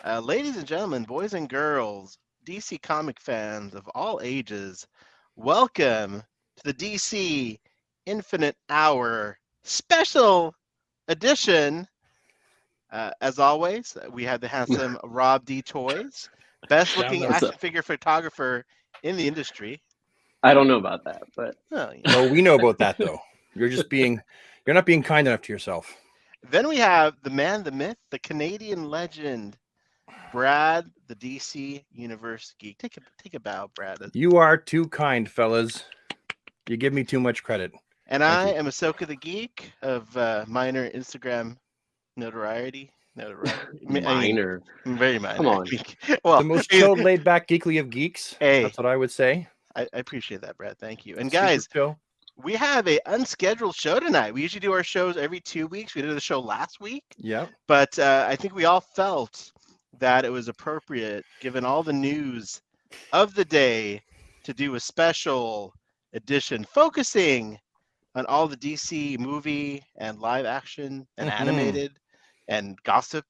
Ladies and gentlemen, boys and girls, DC comic fans of all ages, welcome to the DC Infinite Hour special edition. As always, we have the handsome Rob D. Toys, best Down looking low. What's up? action figure photographer in the industry. I don't know about that, but Well, you know. No, we know about that though. You're not being kind enough to yourself. Then we have the man, the myth, the Canadian legend, Brad, the DC Universe geek. Take a bow, Brad. You are too kind, fellas. You give me too much credit. And Thank I you. am Ahsoka the Geek of minor Instagram notoriety. I mean, minor. very minor. Come on. Well, The most chilled, laid back, geekly of geeks. Hey. That's what I would say. I appreciate that, Brad. Thank you. And Super guys, chill. we have a unscheduled show tonight. We usually do our shows every 2 weeks. We did the show last week, Yeah. but I think we all felt that it was appropriate, given all the news of the day, to do a special edition focusing on all the DC movie and live action and Mhm. animated and gossip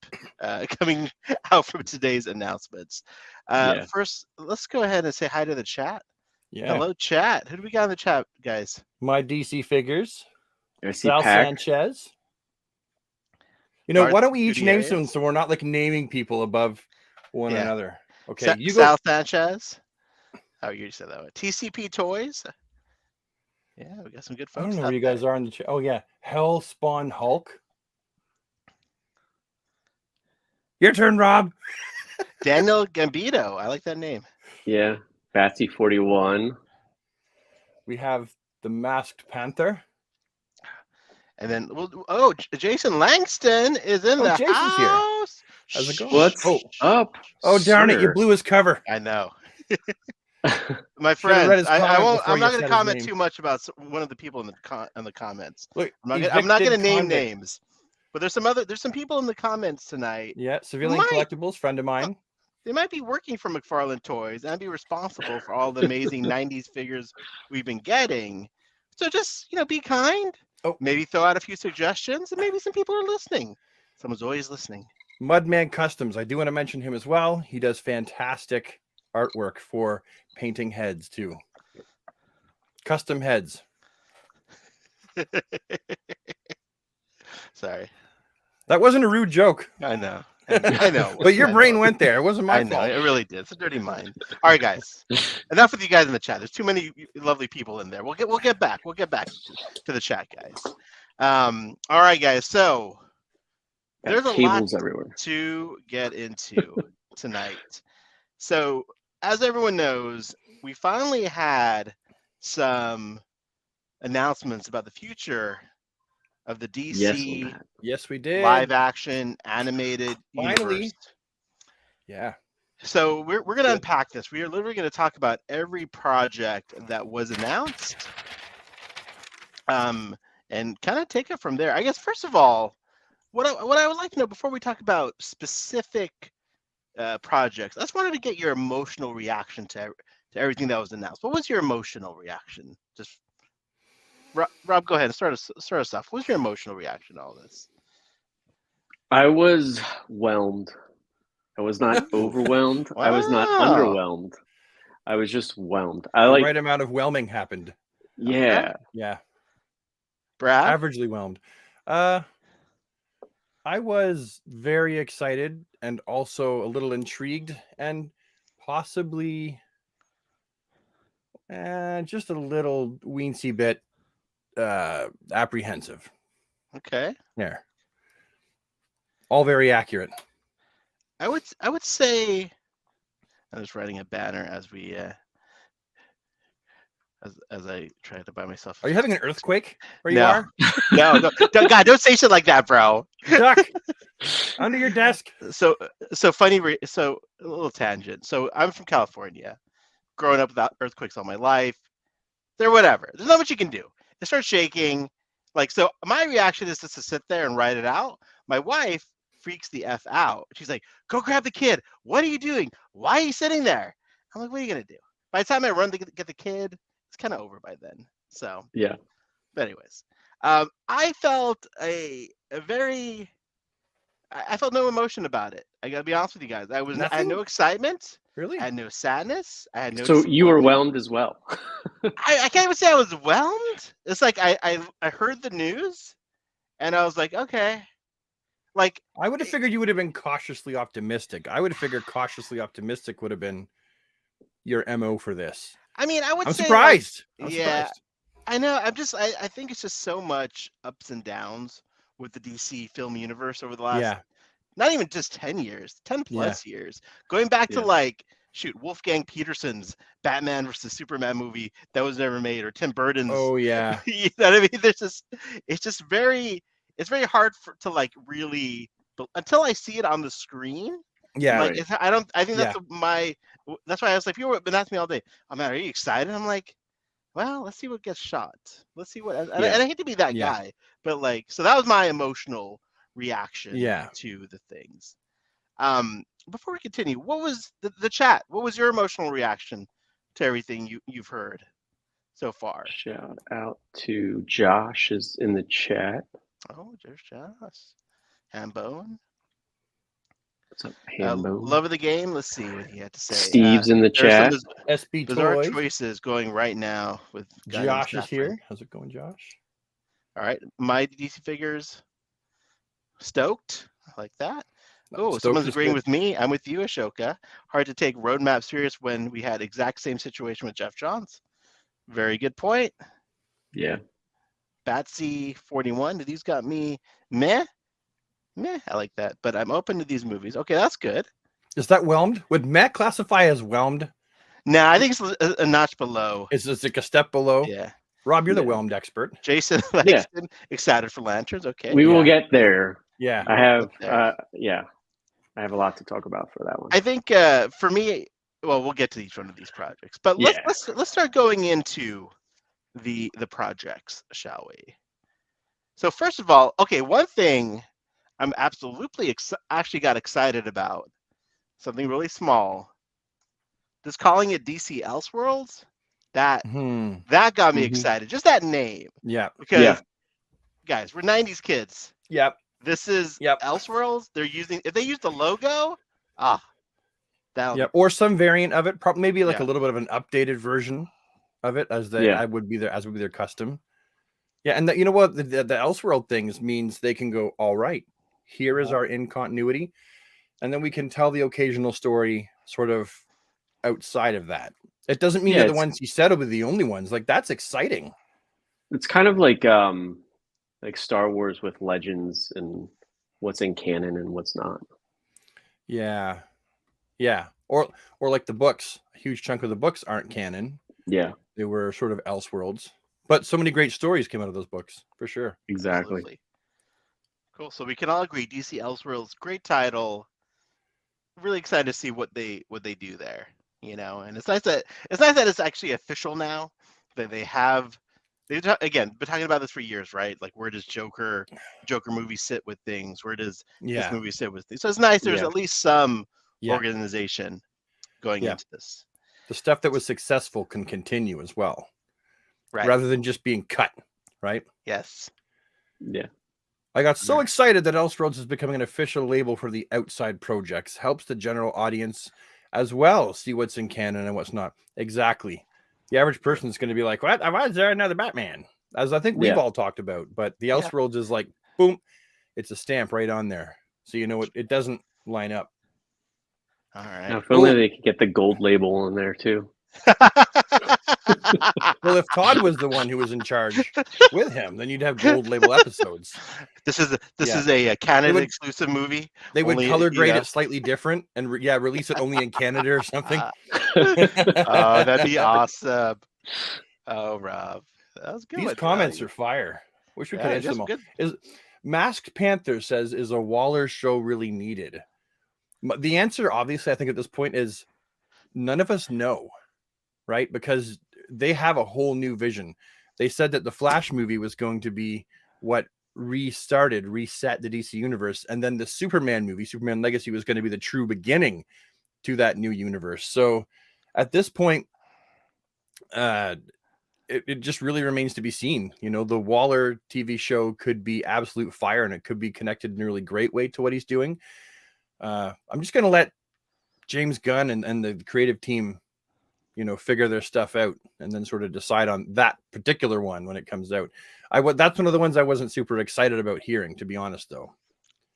coming out from today's announcements. Yeah. First, let's go ahead and say hi to the chat. Yeah. Hello, chat. Who do we got in the chat, guys? My DC figures. I see Sal Pack. Sanchez. You know, Darth why don't we each name Gutierrez? some so we're not like naming people above one Yeah. another? Okay, you go. Sal Sanchez. Oh, you said that one. TCP Toys. Yeah, we got some good I folks. don't know out where you guys are in the chat. Oh yeah, Hellspawn Hulk. Your turn, Rob. there. Daniel Gambito. I like that name. Yeah. Batsy 41. We have the Masked Panther. And then, Jason Langston is in Oh, the Jason's here. house. How's it going? What's up? Oh darn it! You sir? blew his cover. I know. My Should've read friends, his I comment won't. before I'm you not said going to his comment name. too much about one of the people in the comments. Look, I'm not going to name evicted convict. names, but there's some people in the comments tonight. Yeah, Civilian Might- Collectibles, friend of mine. They might be working for McFarlane Toys and be responsible for all the amazing '90s figures we've been getting. So just be kind. Oh. Maybe throw out a few suggestions, and maybe some people are listening. Someone's always listening. Mudman Customs. I do want to mention him as well. He does fantastic artwork for painting heads too. Custom heads. Sorry, That wasn't a rude joke, I know. I know. but your I brain know. went there. It wasn't my I know fault. it really did. It's a dirty mind. All right, guys. Enough with you guys in the chat. There's too many lovely people in there. We'll get back. We'll get back to the chat, guys. All right, guys. So there's a lot cables everywhere. to get into tonight. So as everyone knows, we finally had some announcements about the future of the Yes, DC on that. Yes, we did. live action animated Finally. universe. Yeah. So we're going to Good. unpack this. We are literally going to talk about every project that was announced, and kind of take it from there. I guess first of all, what I would like to know before we talk about specific projects, I just wanted to get your emotional reaction to everything that was announced. What was your emotional reaction? Just Rob, go ahead and start us off. What was your emotional reaction to all this? I was whelmed. I was not overwhelmed. I was not Wow. underwhelmed. I was just whelmed. I The like, right amount of whelming happened. yeah. Yeah. Brad? Averagely whelmed. I was very excited and also a little intrigued and possibly just a little weensy bit apprehensive. Okay. There. All very accurate. I would say I'm just writing a banner as we as I try to buy myself. Are you having an earthquake where No. you are? No, God, don't say shit like that, bro. Duck under your desk. So funny. So a little tangent. So I'm from California, growing up without earthquakes all my life. They're whatever. There's not much you can do. They start shaking. Like, so my reaction is just to sit there and write it out. My wife freaks the F out. She's like, go grab the kid. What are you doing? Why are you sitting there? I'm like, what are you going to do? By the time I run to get the kid, it's kind of over by then. So, Yeah. but anyways, I felt a very, I felt no emotion about it. I gotta be honest with you guys. I had Nothing? no excitement. Really? I had no sadness. I had no So you were disappointment. whelmed as well. I can't even say I was whelmed. It's like I heard the news and I was like, okay. Like I would have figured you would have been cautiously optimistic. I would have figured cautiously optimistic would have been your MO for this. I mean, I would I'm say surprised. like, I'm yeah, surprised. I know. I think it's just so much ups and downs with the DC film universe over the last Yeah. not even just 10 years, 10 Yeah. plus years. Going back to Yeah. like shoot, Wolfgang Petersen's Batman versus Superman movie that was never made, or Tim Burton's. Oh yeah. You know what I mean? It's very hard to like really until I see it on the screen. Yeah. Like Right. I think Yeah. that's why I was like, people have been asking me all day, oh man, are you excited? I'm like, well, let's see what gets shot. Let's see what, and I hate to be that Yeah. guy, but like, so that was my emotional reaction Yeah. to the things. Before we continue, what was the chat? What was your emotional reaction to everything you've heard so far? Shout out to Josh is in the chat. Oh, there's Josh. Hambone. What's up, Hambo? Love of the game. Let's see what he had to say. Steve's in the There's some chat. SB bizarre Toys. choices going right now with a guy named Josh is Saffron. here. How's it going, Josh? All right, my DC figures. Stoked. I like that. Oh, Stoked someone's is agreeing good. with me. I'm with you, Ashoka. Hard to take roadmap serious when we had exact same situation with Jeff Johns. Very good point. Yeah. Batsy 41. These got me meh. I like that, but I'm open to these movies. Okay, that's good. Is that whelmed? Would Matt classify as whelmed? Nah, I think it's a notch below. Is this like a step below? Yeah. Rob, you're the Yeah. whelmed expert. Jason Langston, excited for Lanterns. Okay. We will Yeah. get there. Yeah. I have there. I have a lot to talk about for that one. I think for me, well, we'll get to each one of these projects, but let's start going into the projects, shall we? So first of all, okay, one thing I'm absolutely actually got excited about, something really small. Just calling it DC Elseworlds, that got me excited. Just that name. Yeah. Because guys, we're 90s kids. Yep. This is Elseworlds. If they use the logo, yeah, or some variant of it, probably maybe like a little bit of an updated version of it, as would be their custom. Yeah, and you know what, the Elseworld things means they can go, all right, here is our in continuity, and then we can tell the occasional story sort of outside of that. It doesn't mean that the ones he said will be the only ones. Like, that's exciting. It's kind of like Star Wars with Legends and what's in canon and what's not. Yeah. Yeah. Or like the books. A huge chunk of the books aren't canon. Yeah. They were sort of Elseworlds. But so many great stories came out of those books, for sure. Exactly. Absolutely. Cool. So we can all agree, DC Elseworlds, great title. Really excited to see what they do there. You know, and it's nice that it's actually official now. That they've again been talking about this for years, right? Like, where does Joker movie sit with things? Where does this movie sit with things? So it's nice. There's at least some organization going into this. The stuff that was successful can continue as well, right? Rather than just being cut, right? Yes. Yeah. I got so excited that Elseworlds is becoming an official label for the outside projects. Helps the general audience as well see what's in canon and what's not. Exactly. The average person is going to be like, what? Why is there another Batman? As I think we've all talked about. But the Elseworlds is like, boom, it's a stamp right on there. So you know it doesn't line up. All right. Now, if only they could get the gold label on there too. Well, if Todd was the one who was in charge with him, then you'd have gold label episodes. This is a Canada exclusive movie. They would color grade it slightly different and release it only in Canada or something. Oh, that'd be awesome. Oh, Rob, that was good. These comments are fire. Wish we could answer them all. Is Masked Panther says, is a Waller show really needed? The answer, obviously, I think at this point is none of us know, right? Because they have a whole new vision. They said that the Flash movie was going to be what reset the DC universe, and then the Superman movie, Superman Legacy, was going to be the true beginning to that new universe. So at this point, it just really remains to be seen. You know, the Waller TV show could be absolute fire, and it could be connected in a really great way to what he's doing. I'm just going to let James Gunn and the creative team, you know, figure their stuff out and then sort of decide on that particular one when it comes out. That's one of the ones I wasn't super excited about hearing, to be honest, though.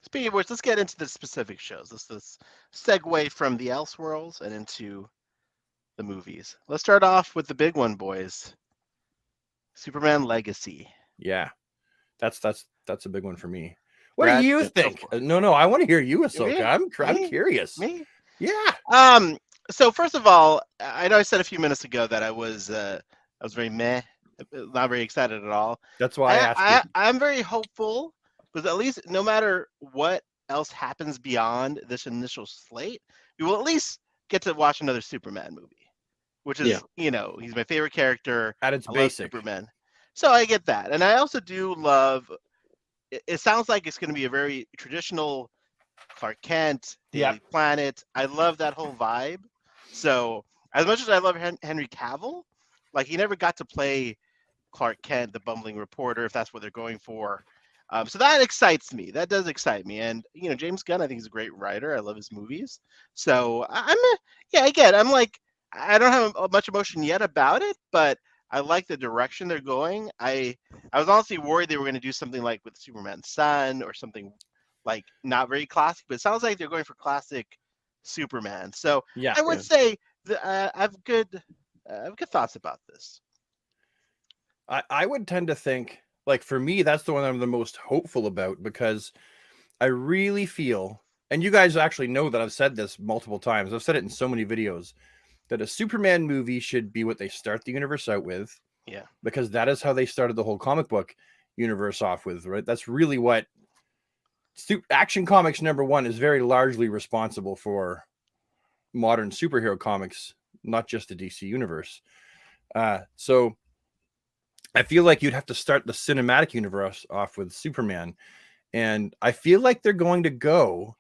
Speaking of which, let's get into the specific shows. Let's segue from the Elseworlds and into the movies. Let's start off with the big one, boys. Superman Legacy. Yeah, that's a big one for me. What do you think? No, I want to hear you, Ahsoka. I'm curious. Me? Yeah. So first of all, I know I said a few minutes ago that I was very meh, not very excited at all. That's why I asked you. I'm very hopeful, because at least no matter what else happens beyond this initial slate, we will at least get to watch another Superman movie, which is, you know, he's my favorite character. At its I basic. love Superman. So I get that. And I also do love, it sounds like it's going to be a very traditional Clark Kent, Daily Planet. I love that whole vibe. So as much as I love Henry Cavill, like, he never got to play Clark Kent, the bumbling reporter, if that's what they're going for. So that excites me. That does excite me. And, you know, James Gunn, I think, is a great writer. I love his movies. So I'm like, I don't have much emotion yet about it, but I like the direction they're going. I was honestly worried they were going to do something like with Superman's son or something like not very classic, but it sounds like they're going for classic Superman. So I would say that I have good thoughts about this. I would tend to think, like, for me, that's the one I'm the most hopeful about, because I really feel, and you guys actually know that I've said this multiple times, I've said it in so many videos, that a Superman movie should be what they start the universe out with. Yeah. Because that is how they started the whole comic book universe off with, right? That's really what Action Comics #1 is very largely responsible for modern superhero comics, not just the DC universe. So I feel like you'd have to start the cinematic universe off with Superman. And I feel like they're going to go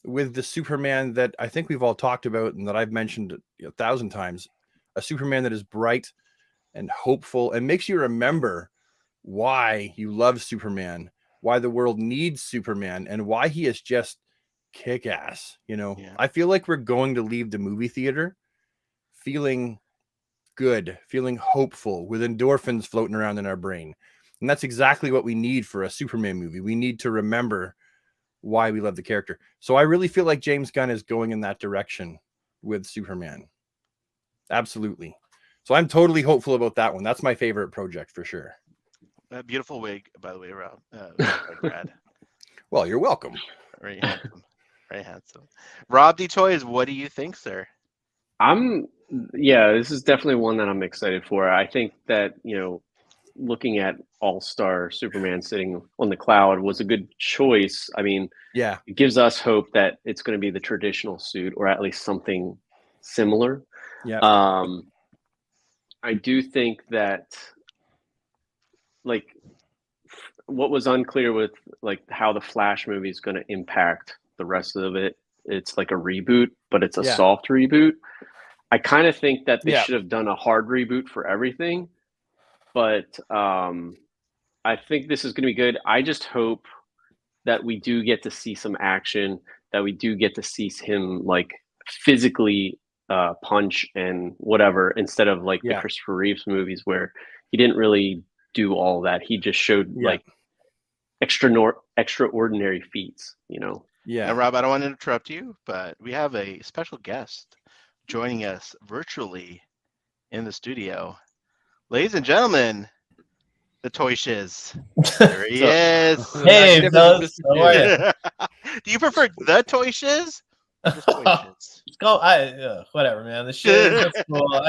with the Superman that I think we've all talked about and that I've mentioned 1,000 times, a Superman that is bright and hopeful and makes you remember why you love Superman, why the world needs Superman, and why he is just kick-ass. You know, I feel like we're going to leave the movie theater feeling good, feeling hopeful, with endorphins floating around in our brain. And that's exactly what we need for a Superman movie. We need to remember why we love the character. So I really feel like James Gunn is going in that direction with Superman. Absolutely. So I'm totally hopeful about that one. That's my favorite project for sure. Beautiful wig, by the way, Rob. Brad. Well, you're welcome. Very handsome. Very handsome. Rob D. Toys, what do you think, sir? This is definitely one that I'm excited for. I think that, you know, looking at All-Star Superman sitting on the cloud was a good choice. I mean, it gives us hope that it's going to be the traditional suit, or at least something similar. I do think that, like, what was unclear with, like, how the Flash movie is going to impact the rest of it, it's like a reboot, but it's a soft reboot. I kind of think that they should have done a hard reboot for everything, but I think this is going to be good. I just hope that we do get to see some action, that we do get to see him, like, physically punch and whatever, instead of like the Christopher Reeves movies where he didn't really do all that. He just showed like extraordinary feats, you know? Yeah. Now, Rob, I don't want to interrupt you, but we have a special guest joining us virtually in the studio. Ladies and gentlemen, the Toy Shiz. There he is. Hey, fellas. How are you? Do you prefer the Toy Shiz? Let's go. Whatever, man. The Shiz, that's cool.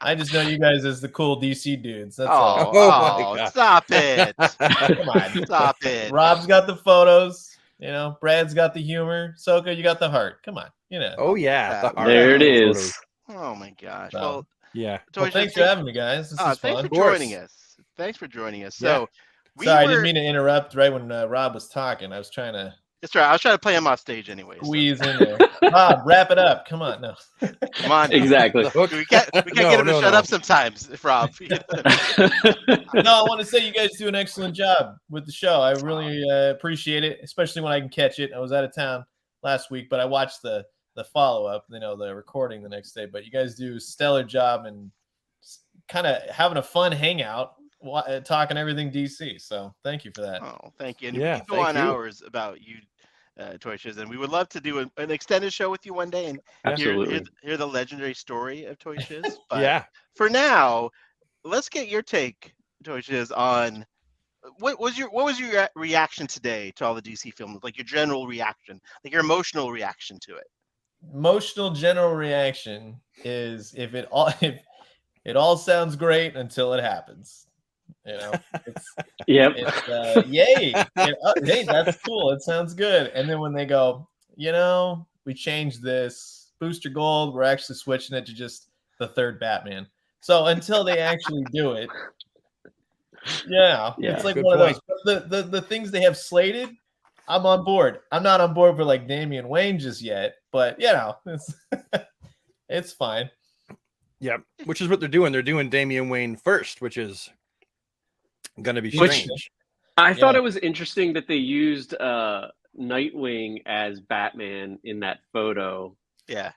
I just know you guys as the cool DC dudes. That's all. Oh, stop it. Come on. Stop it. Rob's got the photos. You know, Brad's got the humor. Soka, you got the heart. Come on. You know. Oh, yeah. The heart. There it is. Oh, my gosh. Well, well, thanks for having me, guys. This is thanks fun. for joining us. Thanks for joining us. So, sorry, I didn't mean to interrupt right when Rob was talking. I was trying to That's right. I was trying to play him off stage anyway. Squeeze in there. Bob, wrap it up. Come on, no. Come on. Exactly. We can't get him to shut up sometimes, Rob. No, I want to say you guys do an excellent job with the show. I really appreciate it, especially when I can catch it. I was out of town last week, but I watched the follow-up, the recording the next day. But you guys do a stellar job and kind of having a fun hangout, talking everything DC. So thank you for that. Oh, thank you. And Yeah, we go on hours about you, Toy Shiz, and we would love to do an extended show with you one day and hear the legendary story of Toy Shiz. But for now, let's get your take, Toy Shiz, on what was your reaction today to all the DC films? Like your general reaction, like your emotional reaction to it. Emotional general reaction is if it all sounds great until it happens. Yay! Hey, that's cool. It sounds good. And then when they go, we changed this Booster Gold, we're actually switching it to just the third Batman. So until they actually do it, it's like one of those. The things they have slated, I'm on board. I'm not on board for like Damian Wayne just yet, but it's fine. Yeah, which is what they're doing. They're doing Damian Wayne first, which is going to be strange. I thought it was interesting that they used Nightwing as Batman in that photo. Yeah.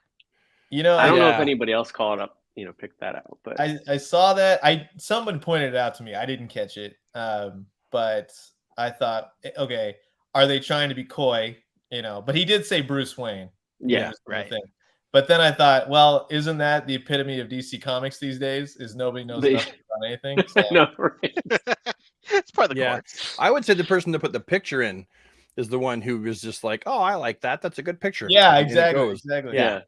I don't know if anybody else picked that out, but I saw that. Someone pointed it out to me. I didn't catch it. But I thought, okay, are they trying to be coy? But he did say Bruce Wayne. Yeah, right. But then I thought, well, isn't that the epitome of DC Comics these days? Is nobody knows nothing about anything? So. No, right. It's part of the course. I would say the person to put the picture in is the one who was just like, oh, I like that. That's a good picture. Yeah, exactly. Yeah.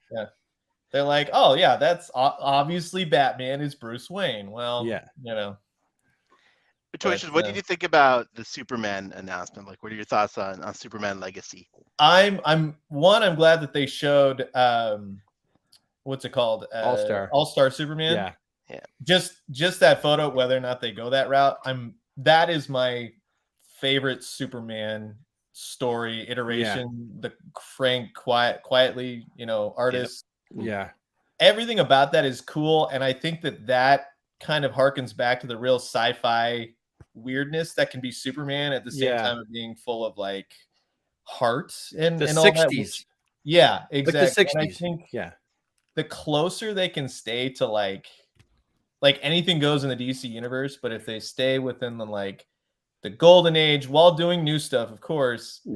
They're like, oh, yeah, that's obviously Batman is Bruce Wayne. Well, But Toy Shiz, what did you think about the Superman announcement? Like, what are your thoughts on Superman Legacy? I'm glad that they showed what's it called? All-Star Superman. Yeah. Just that photo, whether or not they go that route, that is my favorite Superman story iteration. The Frank quietly, artist. Yeah. Everything about that is cool, and I think that kind of harkens back to the real sci-fi weirdness that can be Superman at the same time of being full of like heart and the all 60s. That. Exactly. Like the 60s. And I think the closer they can stay to like anything goes in the DC universe, but if they stay within the golden age while doing new stuff, of course,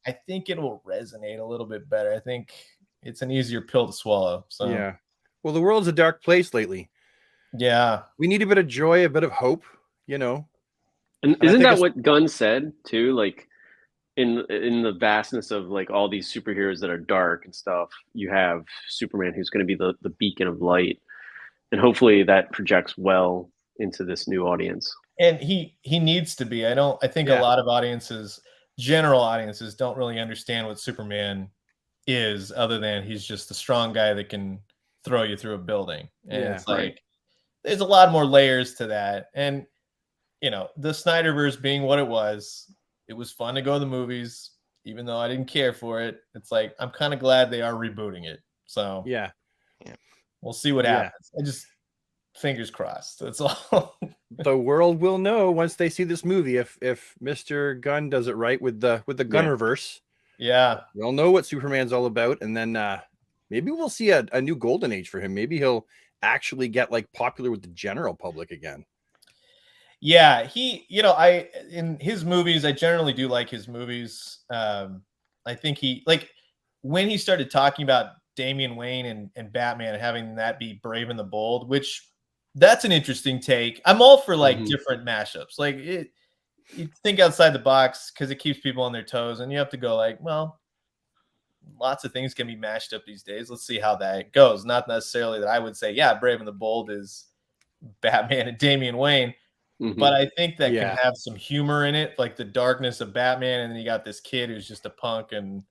I think it will resonate a little bit better. I think it's an easier pill to swallow. So well, the world's a dark place lately. Yeah, we need a bit of joy, a bit of hope, And isn't that what Gunn said too? Like in the vastness of like all these superheroes that are dark and stuff, you have Superman who's going to be the beacon of light, and hopefully that projects well into this new audience. And he needs to be. I think a lot of general audiences, don't really understand what Superman is, other than he's just the strong guy that can throw you through a building. And it's like there's a lot more layers to that. And the Snyderverse being what it was fun to go to the movies, even though I didn't care for it. It's like I'm kind of glad they are rebooting it. So we'll see what happens. I just fingers crossed. That's all. The world will know once they see this movie if Mr. Gunn does it right with the Gunnerverse. We'll know what Superman's all about, and then maybe we'll see a new golden age for him. Maybe he'll actually get like popular with the general public again. Yeah, in his movies, I generally do like his movies. I think when he started talking about Damian Wayne and Batman, having that be Brave and the Bold, which that's an interesting take. I'm all for different mashups. Like you think outside the box because it keeps people on their toes, and you have to go like, well, lots of things can be mashed up these days. Let's see how that goes. Not necessarily that I would say, Brave and the Bold is Batman and Damian Wayne. But I think that can have some humor in it, like the darkness of Batman, and then you got this kid who's just a punk and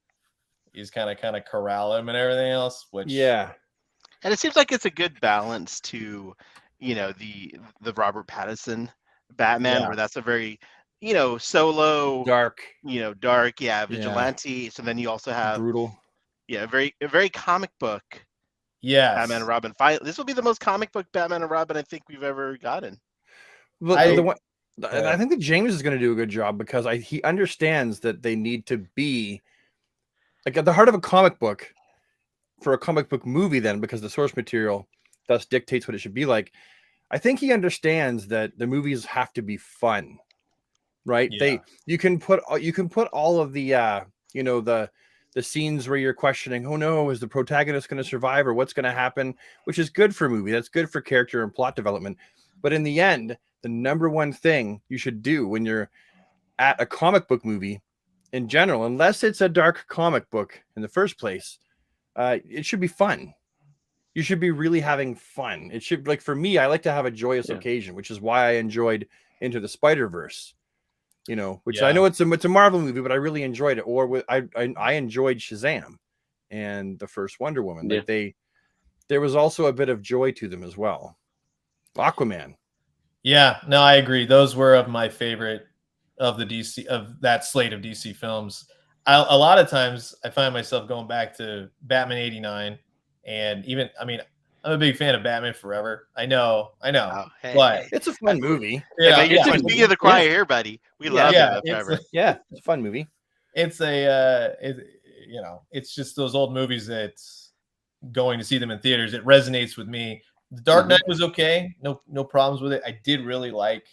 he's kind of corral him and everything else. Which and it seems like it's a good balance to, the Robert Pattinson Batman, where that's a very, Solo, dark, dark, vigilante. So then you also have brutal. Yeah, a very comic book. Yes. Batman and Robin. This will be the most comic book Batman and Robin I think we've ever gotten. But I think that James is going to do a good job because he understands that they need to be like at the heart of a comic book for a comic book movie. Then, because the source material thus dictates what it should be like. I think he understands that the movies have to be fun, right? Yeah. You can put all of the the scenes where you're questioning, oh no, is the protagonist going to survive or what's going to happen, which is good for a movie. That's good for character and plot development. But in the end, the number one thing you should do when you're at a comic book movie in general, unless it's a dark comic book in the first place, it should be fun. You should be really having fun. It should, like, for me, I like to have a joyous occasion, which is why I enjoyed Into the Spider-Verse, which I know it's a Marvel movie, but I really enjoyed it. Or I enjoyed Shazam and the first Wonder Woman. Like there was also a bit of joy to them as well. Aquaman. Yeah, no, I agree. Those were of my favorite of that slate of DC films. A lot of times I find myself going back to Batman '89, and even, I'm a big fan of Batman Forever. I know. Oh, but it's a fun movie. Yeah, you're just being the choir here, buddy. We love Batman Forever. It's a fun movie. It's it's just those old movies that going to see them in theaters, it resonates with me. The Dark Knight was okay. No problems with it. I did really like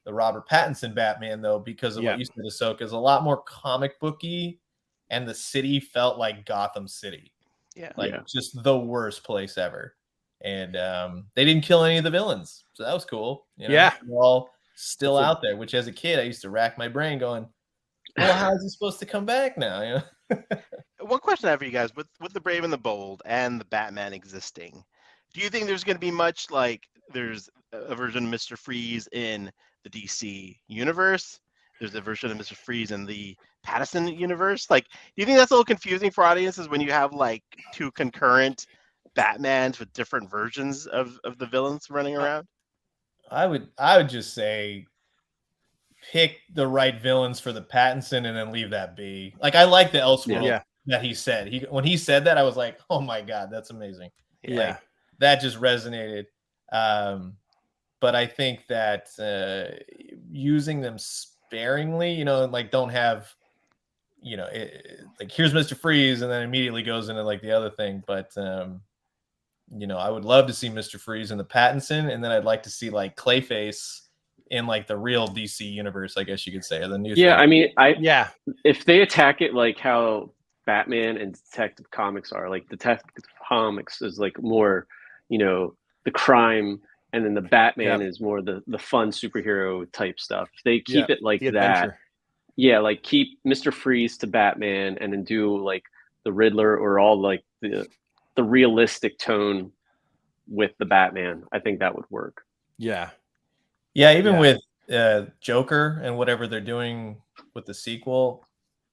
the Robert Pattinson Batman, though, because of what you said, Ahsoka is a lot more comic booky, and the city felt like Gotham City. Yeah. Just the worst place ever. And they didn't kill any of the villains. So that was cool. They're all still out there, which as a kid, I used to rack my brain going, well, how is he supposed to come back now? One question I have for you guys, with the Brave and the Bold and the Batman existing, do you think there's going to be much like there's a version of Mr. Freeze in the DC universe? There's a version of Mr. Freeze in the Pattinson universe. Like, do you think that's a little confusing for audiences when you have like two concurrent Batmans with different versions of the villains running around? I would just say pick the right villains for the Pattinson and then leave that be. Like, I like the Elseworld that he said. When he said that, I was like, oh my God, that's amazing. Yeah. Like, that just resonated. But I think that using them sparingly, like, don't have, like, here's Mr. Freeze and then immediately goes into like the other thing. But, I would love to see Mr. Freeze in the Pattinson, and then I'd like to see like Clayface in like the real DC universe, I guess you could say, or the new thing. If they attack it like how Batman and Detective Comics are, like Detective Comics is like more, the crime, and then the Batman is more the fun superhero type stuff. They keep it like that. Like keep Mr. Freeze to Batman, and then do like the Riddler or all like the realistic tone with the Batman. I think that would work. Even with Joker and whatever they're doing with the sequel,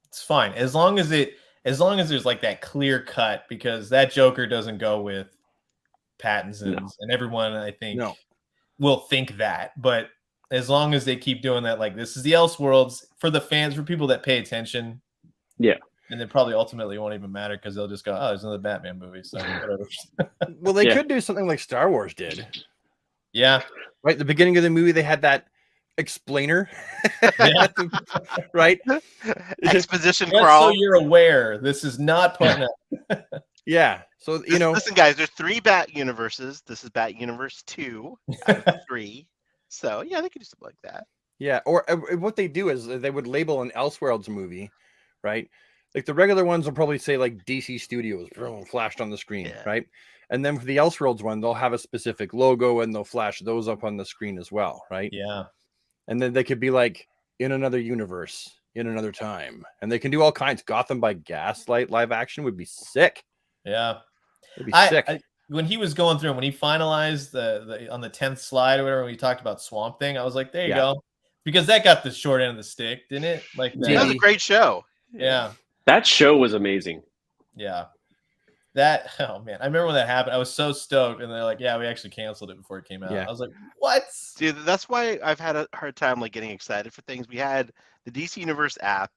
it's fine as long as there's like that clear cut, because that Joker doesn't go with Pattinson's, and everyone I think will think that. But as long as they keep doing that, like, this is the Elseworlds for the fans, for people that pay attention, and then probably ultimately won't even matter because they'll just go, oh, there's another Batman movie, so whatever. Well, they could do something like Star Wars did. Right at the beginning of the movie, they had that explainer, right? Exposition crawl. So you're aware, this is not putting up. So listen, guys, there's 3 Bat universes. This is Bat Universe 2 out of 3. So they could do something like that. Or what they do is they would label an Elseworlds movie, right? Like the regular ones will probably say like DC Studios flashed on the screen, right? And then for the Elseworlds one, they'll have a specific logo and they'll flash those up on the screen as well, right? And then they could be like, in another universe, in another time. And they can do all kinds. Gotham by Gaslight live action would be sick. It'd be sick. When he was going through, when he finalized the on the 10th slide or whatever, when he talked about Swamp Thing, I was like, there you go. Because that got the short end of the stick, didn't it? Like, that was a great show. That show was amazing. Oh man, I remember when that happened. I was so stoked, and they're like, "Yeah, we actually canceled it before it came out." Yeah. I was like, "What?" Dude, that's why I've had a hard time like getting excited for things. We had the DC Universe app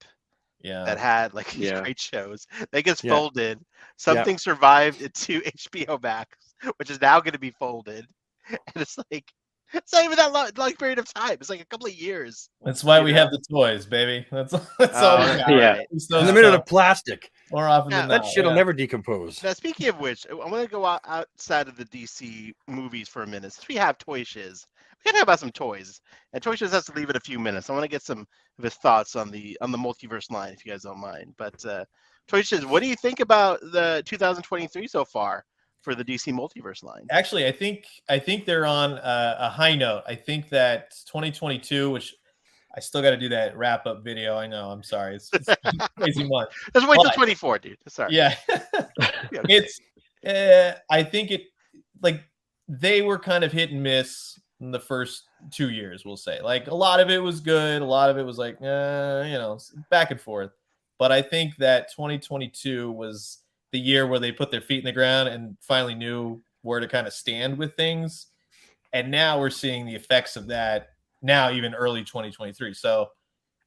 that had like these great shows. That gets folded. Something survived into HBO Max, which is now going to be folded, and it's like it's not even that long period of time. It's like a couple of years. That's why we have the toys, baby. That's all we got. Yeah. In the middle of plastic. More often than not. That shit'll never decompose. Now, speaking of which, I want to go outside of the DC movies for a minute. Since we have Toy Shiz, we gotta talk about some toys. And Toy Shiz has to leave in a few minutes. I want to get some of his thoughts on the multiverse line, if you guys don't mind. But Toy Shiz, what do you think about the 2023 so far for the DC multiverse line? Actually, I think they're on a high note. I think that 2022, which I still got to do that wrap up video. I know. I'm sorry. It's crazy month. Let's wait till 24, dude. Sorry. Yeah. It's. I think it like they were kind of hit and miss in the first 2 years. We'll say like a lot of it was good. A lot of it was like back and forth. But I think that 2022 was the year where they put their feet in the ground and finally knew where to kind of stand with things. And now we're seeing the effects of that. Now, even early 2023. So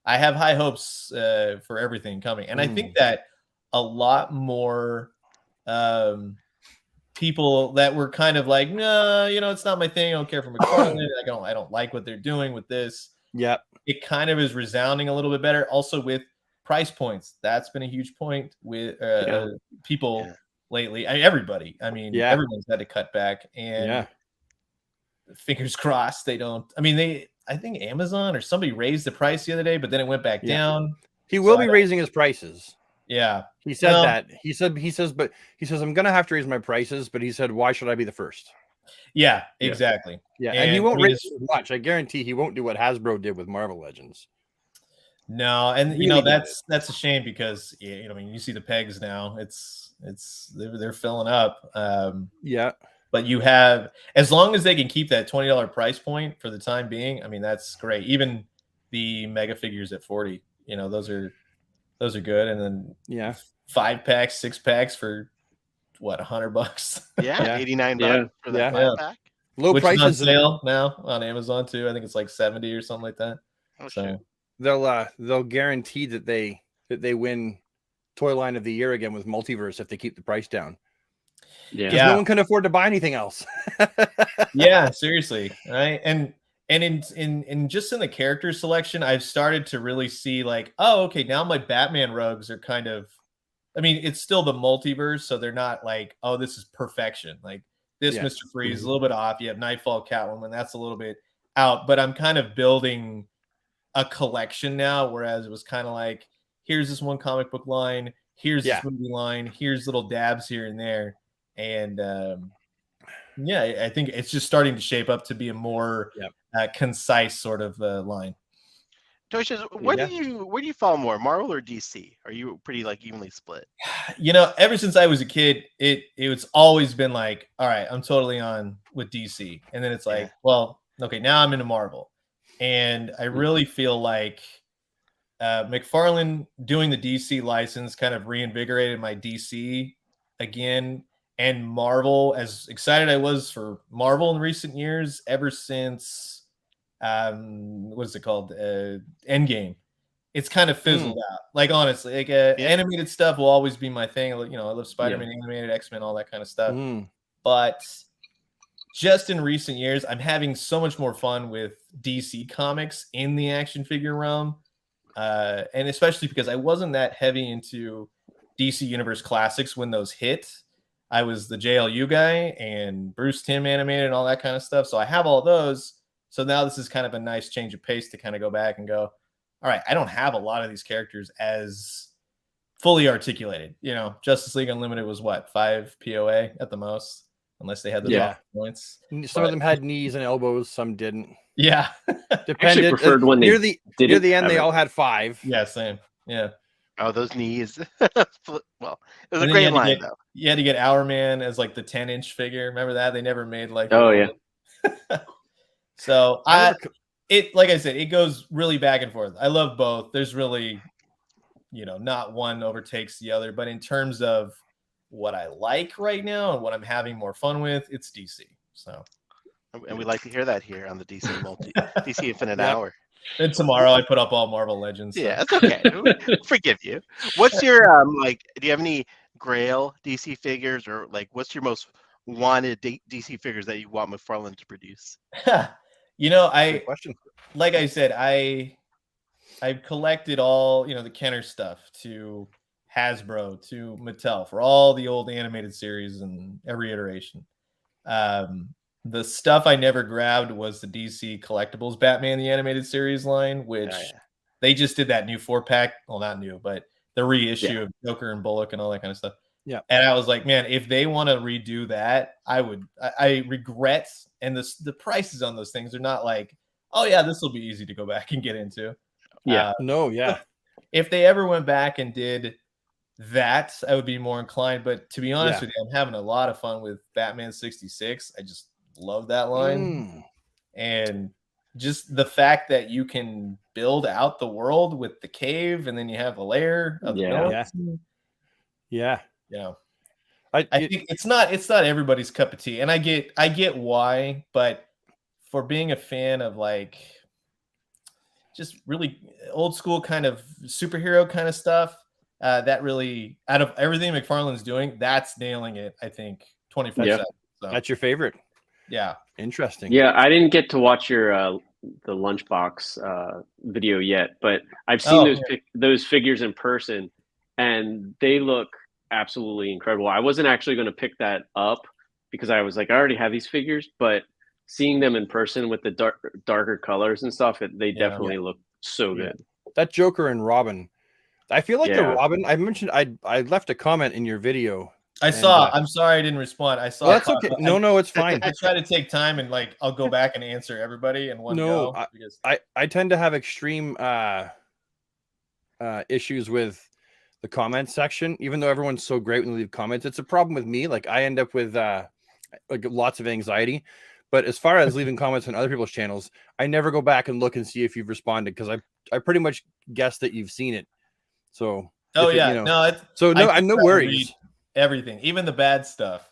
I have high hopes for everything coming. And I think that a lot more people that were kind of like, no, it's not my thing. I don't care for McFarlane. I don't like what they're doing with this. Yeah. It kind of is resounding a little bit better. Also with price points. That's been a huge point with people lately. Everybody. Everyone's had to cut back. And fingers crossed they don't. I think Amazon or somebody raised the price the other day, but then it went back down. He will be raising his prices. Yeah. He said that. He says, I'm going to have to raise my prices, but he said, why should I be the first? Yeah, exactly. Yeah. And he won't raise as much. I guarantee he won't do what Hasbro did with Marvel Legends. No. And that's a shame because, you see the pegs now, they're filling up. But you have, as long as they can keep that $20 price point for the time being, that's great. Even the mega figures at 40, those are good. And then 5-packs, 6-packs for what, $100? Yeah, $89 for that 5-pack. Low Which prices is on sale now on Amazon too. I think it's like 70 or something like that. Shit. They'll guarantee that they win toy line of the year again with Multiverse if they keep the price down. Yeah, no one can afford to buy anything else. Yeah, seriously, right? And in just in the character selection, I've started to really see like, oh, okay, now my Batman rugs are kind of, it's still the multiverse, so they're not like, oh, this is perfection. Like this Mr. Freeze is a little bit off. You have Nightfall, Catwoman, that's a little bit out. But I'm kind of building a collection now, whereas it was kind of like, here's this one comic book line, here's this movie line, here's little dabs here and there. And I think it's just starting to shape up to be a more concise sort of line. Toy Shiz, where do you fall more, Marvel or DC? Are you pretty like evenly split? Ever since I was a kid, it's always been like, all right, I'm totally on with DC, and then it's like, well, okay, now I'm into Marvel, and I really feel like McFarlane doing the DC license kind of reinvigorated my DC again. And Marvel, as excited I was for Marvel in recent years, ever since what is it called? Endgame. It's kind of fizzled out. Like honestly, like animated stuff will always be my thing. I love Spider-Man animated, X-Men, all that kind of stuff. But just in recent years, I'm having so much more fun with DC comics in the action figure realm. And especially because I wasn't that heavy into DC Universe Classics when those hit. I was the JLU guy and Bruce Timm animated and all that kind of stuff. So I have all those. So now this is kind of a nice change of pace to kind of go back and go, all right, I don't have a lot of these characters as fully articulated. Justice League Unlimited was what, 5 POA at the most, unless they had the points. Some of them had knees and elbows, some didn't. Yeah. Depended. I preferred when near the end, they all had 5. Yeah, same. Yeah. Oh, those knees. Well, it was a great line, though. You had to get Hourman as like the 10-inch figure. Remember that? They never made like. Oh, yeah. So like I said, it goes really back and forth. I love both. There's really, not one overtakes the other. But in terms of what I like right now and what I'm having more fun with, it's DC. So, and we like to hear that here on the DC Infinite Hour. And tomorrow I put up all Marvel Legends. So. Yeah, that's okay. We'll forgive you. What's your like? Do you have any Grail DC figures, or like, what's your most wanted DC figures that you want McFarlane to produce? You know, Good question. Like I said, I've collected all, you know, the Kenner stuff to Hasbro to Mattel for all the old animated series and every iteration. The stuff I never grabbed was the DC Collectibles Batman the Animated Series line, which they just did that new 4-pack. Well, not new, but the reissue of Joker and Bullock and all that kind of stuff. Yeah. And I was like, man, if they want to redo that, I would. I regret, and the prices on those things are not like, oh yeah, this will be easy to go back and get into. Yeah. If they ever went back and did that, I would be more inclined. But to be honest with you, I'm having a lot of fun with Batman 66. I just love that line. And just the fact that you can build out the world with the cave and then you have a layer of the notes. I think it's not everybody's cup of tea. And I get why, but for being a fan of like just really old school kind of superhero kind of stuff, that really, out of everything McFarlane's doing, that's nailing it. I think 25 seconds. So. That's your favorite. Yeah. Interesting. Yeah, I didn't get to watch your the Lunchbox video yet, but I've seen those figures in person, and they look absolutely incredible. I wasn't actually going to pick that up because I was like, I already have these figures, but seeing them in person with the darker colors and stuff, they definitely look so good. That Joker and Robin, I feel like the Robin, I mentioned, I left a comment in your video. I saw. I'm sorry I didn't respond. I saw. Well, that's okay. No, it's fine. I try to take time and like I'll go back and answer everybody in one go. I tend to have extreme issues with the comment section, even though everyone's so great when they leave comments. It's a problem with me. Like I end up with like lots of anxiety. But as far as leaving comments on other people's channels, I never go back and look and see if you've responded because I pretty much guess that you've seen it. So no, I'm no worries. Everything, even the bad stuff.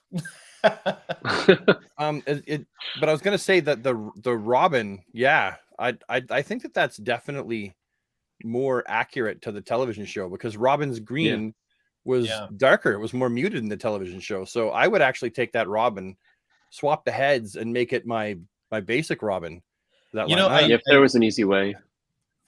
But I was gonna say that the Robin, I think that's definitely more accurate to the television show because Robin's green was darker. It was more muted in the television show. So I would actually take that Robin, swap the heads, and make it my basic Robin. If there was an easy way.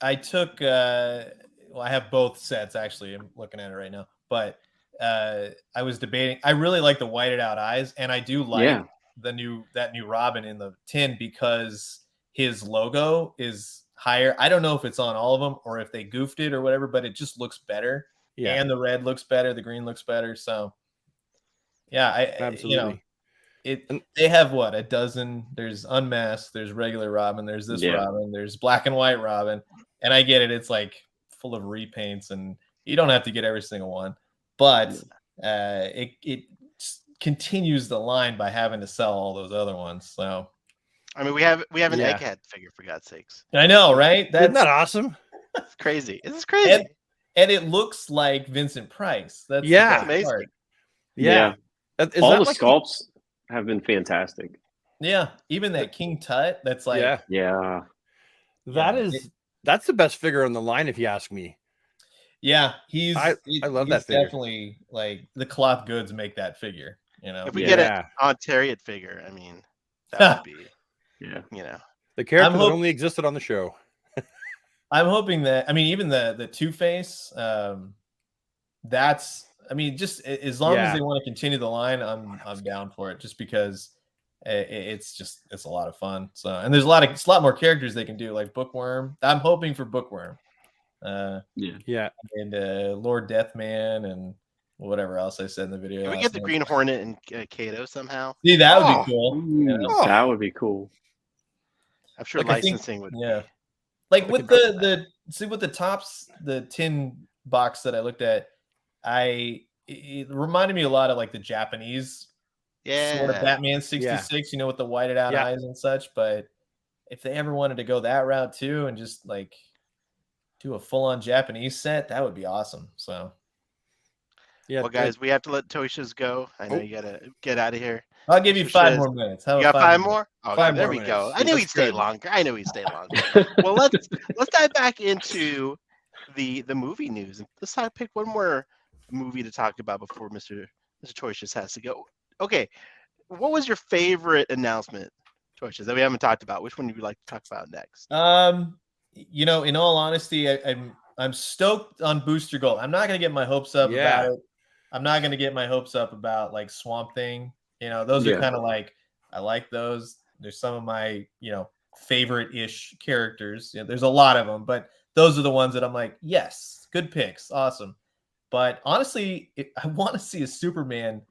I took I have both sets actually. I'm looking at it right now, but I was debating. I really like the whited out eyes, and I do like that new Robin in the tin because his logo is higher. I don't know if it's on all of them or if they goofed it or whatever, but it just looks better. Yeah, and the red looks better, the green looks better. So absolutely. They have what, a dozen? There's unmasked, there's regular Robin, there's this Robin, there's black and white Robin, and I get it. It's like full of repaints, and you don't have to get every single one. But it continues the line by having to sell all those other ones. So, I mean, we have an Egghead figure, for God's sakes. I know, right? Isn't that awesome? It's crazy. It's crazy. And it looks like Vincent Price. That's amazing. Part. Yeah. All the sculpts have been fantastic. Yeah, even that King Tut. That's like that's the best figure on the line, if you ask me. Yeah, I love that figure. Definitely, like the cloth goods make that figure. You know, if we get an Ontarian figure, I mean, that would be, the character that only existed on the show. I'm hoping that. I mean, even the Two-Face. That's. I mean, just as long as they want to continue the line, I'm down for it. Just because it's a lot of fun. So, and there's a lot more characters they can do, like Bookworm. I'm hoping for Bookworm. And Lord Deathman and whatever else I said in the video. Can we get the Green Hornet and Kato somehow? See, that would be cool. That would be cool. I'm sure licensing would be. Like with with the tops, the tin box that I looked at, it reminded me a lot of like the Japanese sort of Batman 66, with the whited out eyes and such. But if they ever wanted to go that route too and just like do a full-on Japanese set, that would be awesome. So Yeah. Well, guys, we have to let Toshas go. I know you gotta get out of here. I'll give you Mr. 5 Shiz, more minutes. You got 5 more? Oh, Okay, 5 there more we go. minutes. I knew That's he'd stay good. longer. Well, let's dive back into the movie news. Let's pick one more movie to talk about before Mr. Toshas has to go. Okay, what was your favorite announcement, Toshas, that we haven't talked about? Which one would you like to talk about next? In all honesty, I'm stoked on Booster Gold. I'm not gonna get my hopes up about it. I'm not gonna get my hopes up about like Swamp Thing. Those are kind of like, I like those. There's some of my favorite-ish characters. There's a lot of them, but those are the ones that I'm like, yes, good picks, awesome. But honestly, I want to see a Superman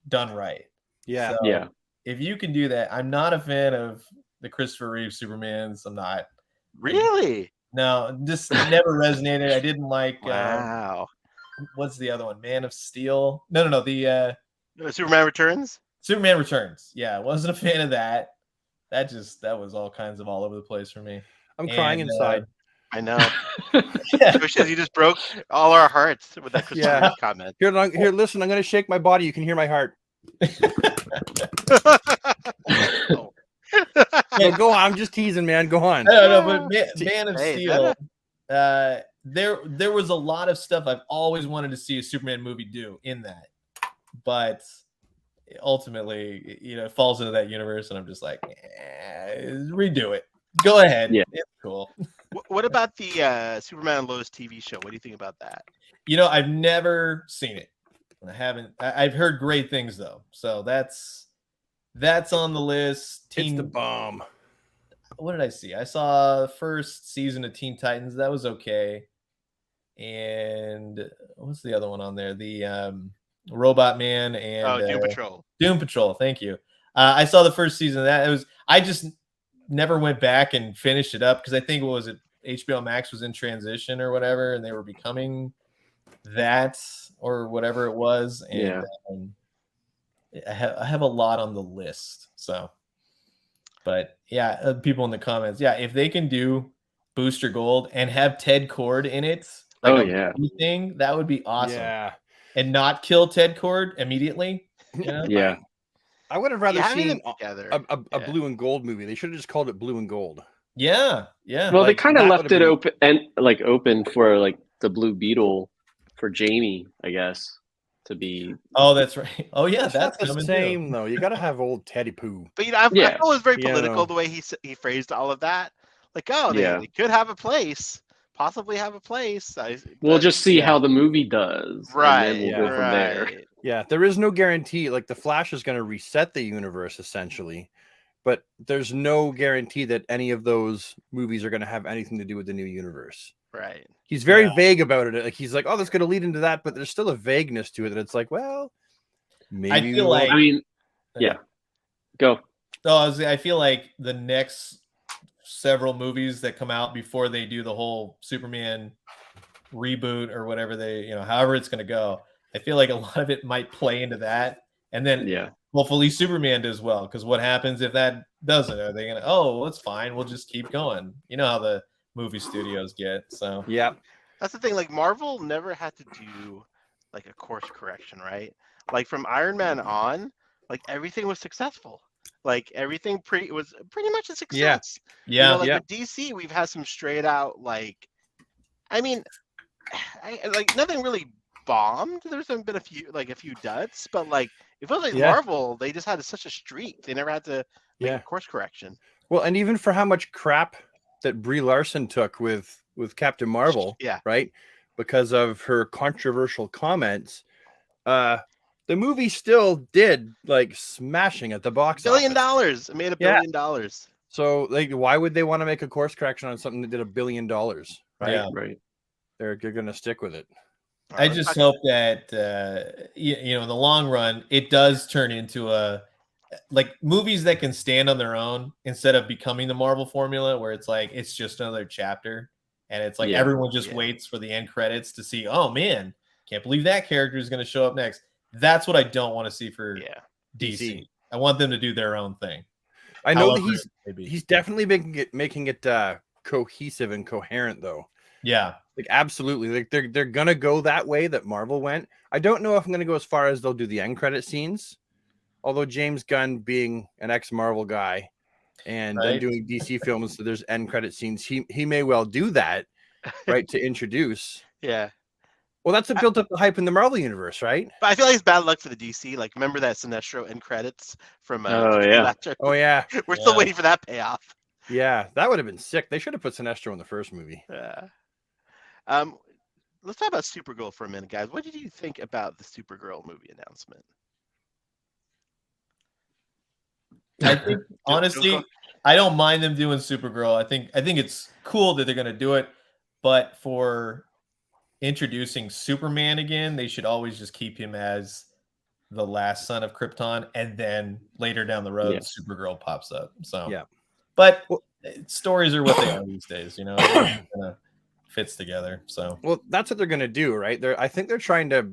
done right. Yeah. So if you can do that, I'm not a fan of the Christopher Reeve Supermans. I'm not. Really? No, just never resonated. I didn't like. Wow. What's the other one? Man of Steel? No. The Superman Returns. Superman Returns. Yeah, wasn't a fan of that. That was all kinds of all over the place for me. I'm crying inside. I know. Toshas, you just broke all our hearts with that Christopher Reeve comment. Here, listen. I'm gonna shake my body. You can hear my heart. No, go on. I'm just teasing, man. Go on. No, but Man of Steel. There was a lot of stuff I've always wanted to see a Superman movie do in that, but ultimately, it falls into that universe, and I'm just like, redo it. Go ahead. Yeah, it's cool. What about the Superman and Lois TV show? What do you think about that? I've never seen it. I haven't. I've heard great things though, so that's on the list. It's the bomb. What did I see? I saw the first season of Teen Titans. That was okay. And what's the other one on there? The Robot Man and Doom Patrol. Doom Patrol. Thank you. I saw the first season of that. I just never went back and finished it up because I think HBO Max was in transition or whatever, and they were becoming that or whatever it was. And I have a lot on the list. So, but yeah, people in the comments, if they can do Booster Gold and have Ted Kord in it, thing, that would be awesome. Yeah, and not kill Ted Kord immediately. Yeah, I would have rather seen a blue and gold movie. They should have just called it Blue and Gold. Yeah. Well, they kind of left it open for like the Blue Beetle for Jamie, I guess, to be. Oh, that's right. Oh yeah, that's the same though. You got to have old Teddy Poo. But I thought it was very political the way he phrased all of that. Like, they could have a place. Possibly have a place. We'll just see how the movie does. Right. And then we'll go from there. Yeah, there is no guarantee. Like the Flash is going to reset the universe essentially, but there's no guarantee that any of those movies are going to have anything to do with the new universe. Right. He's very vague about it. Like he's like, oh, that's going to lead into that, but there's still a vagueness to it that it's like, well, maybe. I feel like. I mean, go. So I feel like the next several movies that come out before they do the whole Superman reboot or whatever however it's going to go, I feel like a lot of it might play into that, and then hopefully Superman does well, because what happens if that doesn't? Are they gonna it's fine, we'll just keep going? You know how the movie studios get. So that's the thing. Like Marvel never had to do like a course correction, right? Like from Iron Man on, like everything was successful. Like everything was pretty much a success. With DC, we've had some straight out nothing really bombed. There's been a few duds, but like it feels like Marvel, they just had such a streak. They never had to make a course correction. Well, and even for how much crap that Brie Larson took with Captain Marvel, right, because of her controversial comments, the movie still did like smashing at the box office. $1 billion. It made $1 billion. So like, why would they want to make a course correction on something that did $1 billion? Right. Yeah. Right. They're going to stick with it. I just hope that in the long run, it does turn into movies that can stand on their own instead of becoming the Marvel formula, where it's like it's just another chapter, and it's like everyone just waits for the end credits to see. Oh man, can't believe that character is going to show up next. That's what I don't want to see for DC. I want them to do their own thing. I know that he's definitely making it cohesive and coherent though. Yeah. Like absolutely. Like they're gonna go that way that Marvel went. I don't know if I'm gonna go as far as they'll do the end credit scenes. Although James Gunn being an ex-Marvel guy and then doing DC films, so there's end credit scenes, he may well do that, right? To introduce. Yeah. Well, that's what built up the hype in the Marvel universe, right? But I feel like it's bad luck for the DC. Like, remember that Sinestro end credits from Oh yeah. Oh yeah. We're still waiting for that payoff. Yeah, that would have been sick. They should have put Sinestro in the first movie. Yeah. Let's talk about Supergirl for a minute, guys. What did you think about the Supergirl movie announcement? I think honestly, I don't mind them doing Supergirl. I think it's cool that they're gonna do it, but for introducing Superman again, they should always just keep him as the last son of Krypton, and then later down the road, Supergirl pops up. So yeah, but stories are what they are these days, you know. It kind of fits together. So well, that's what they're gonna do, right? I think they're trying to,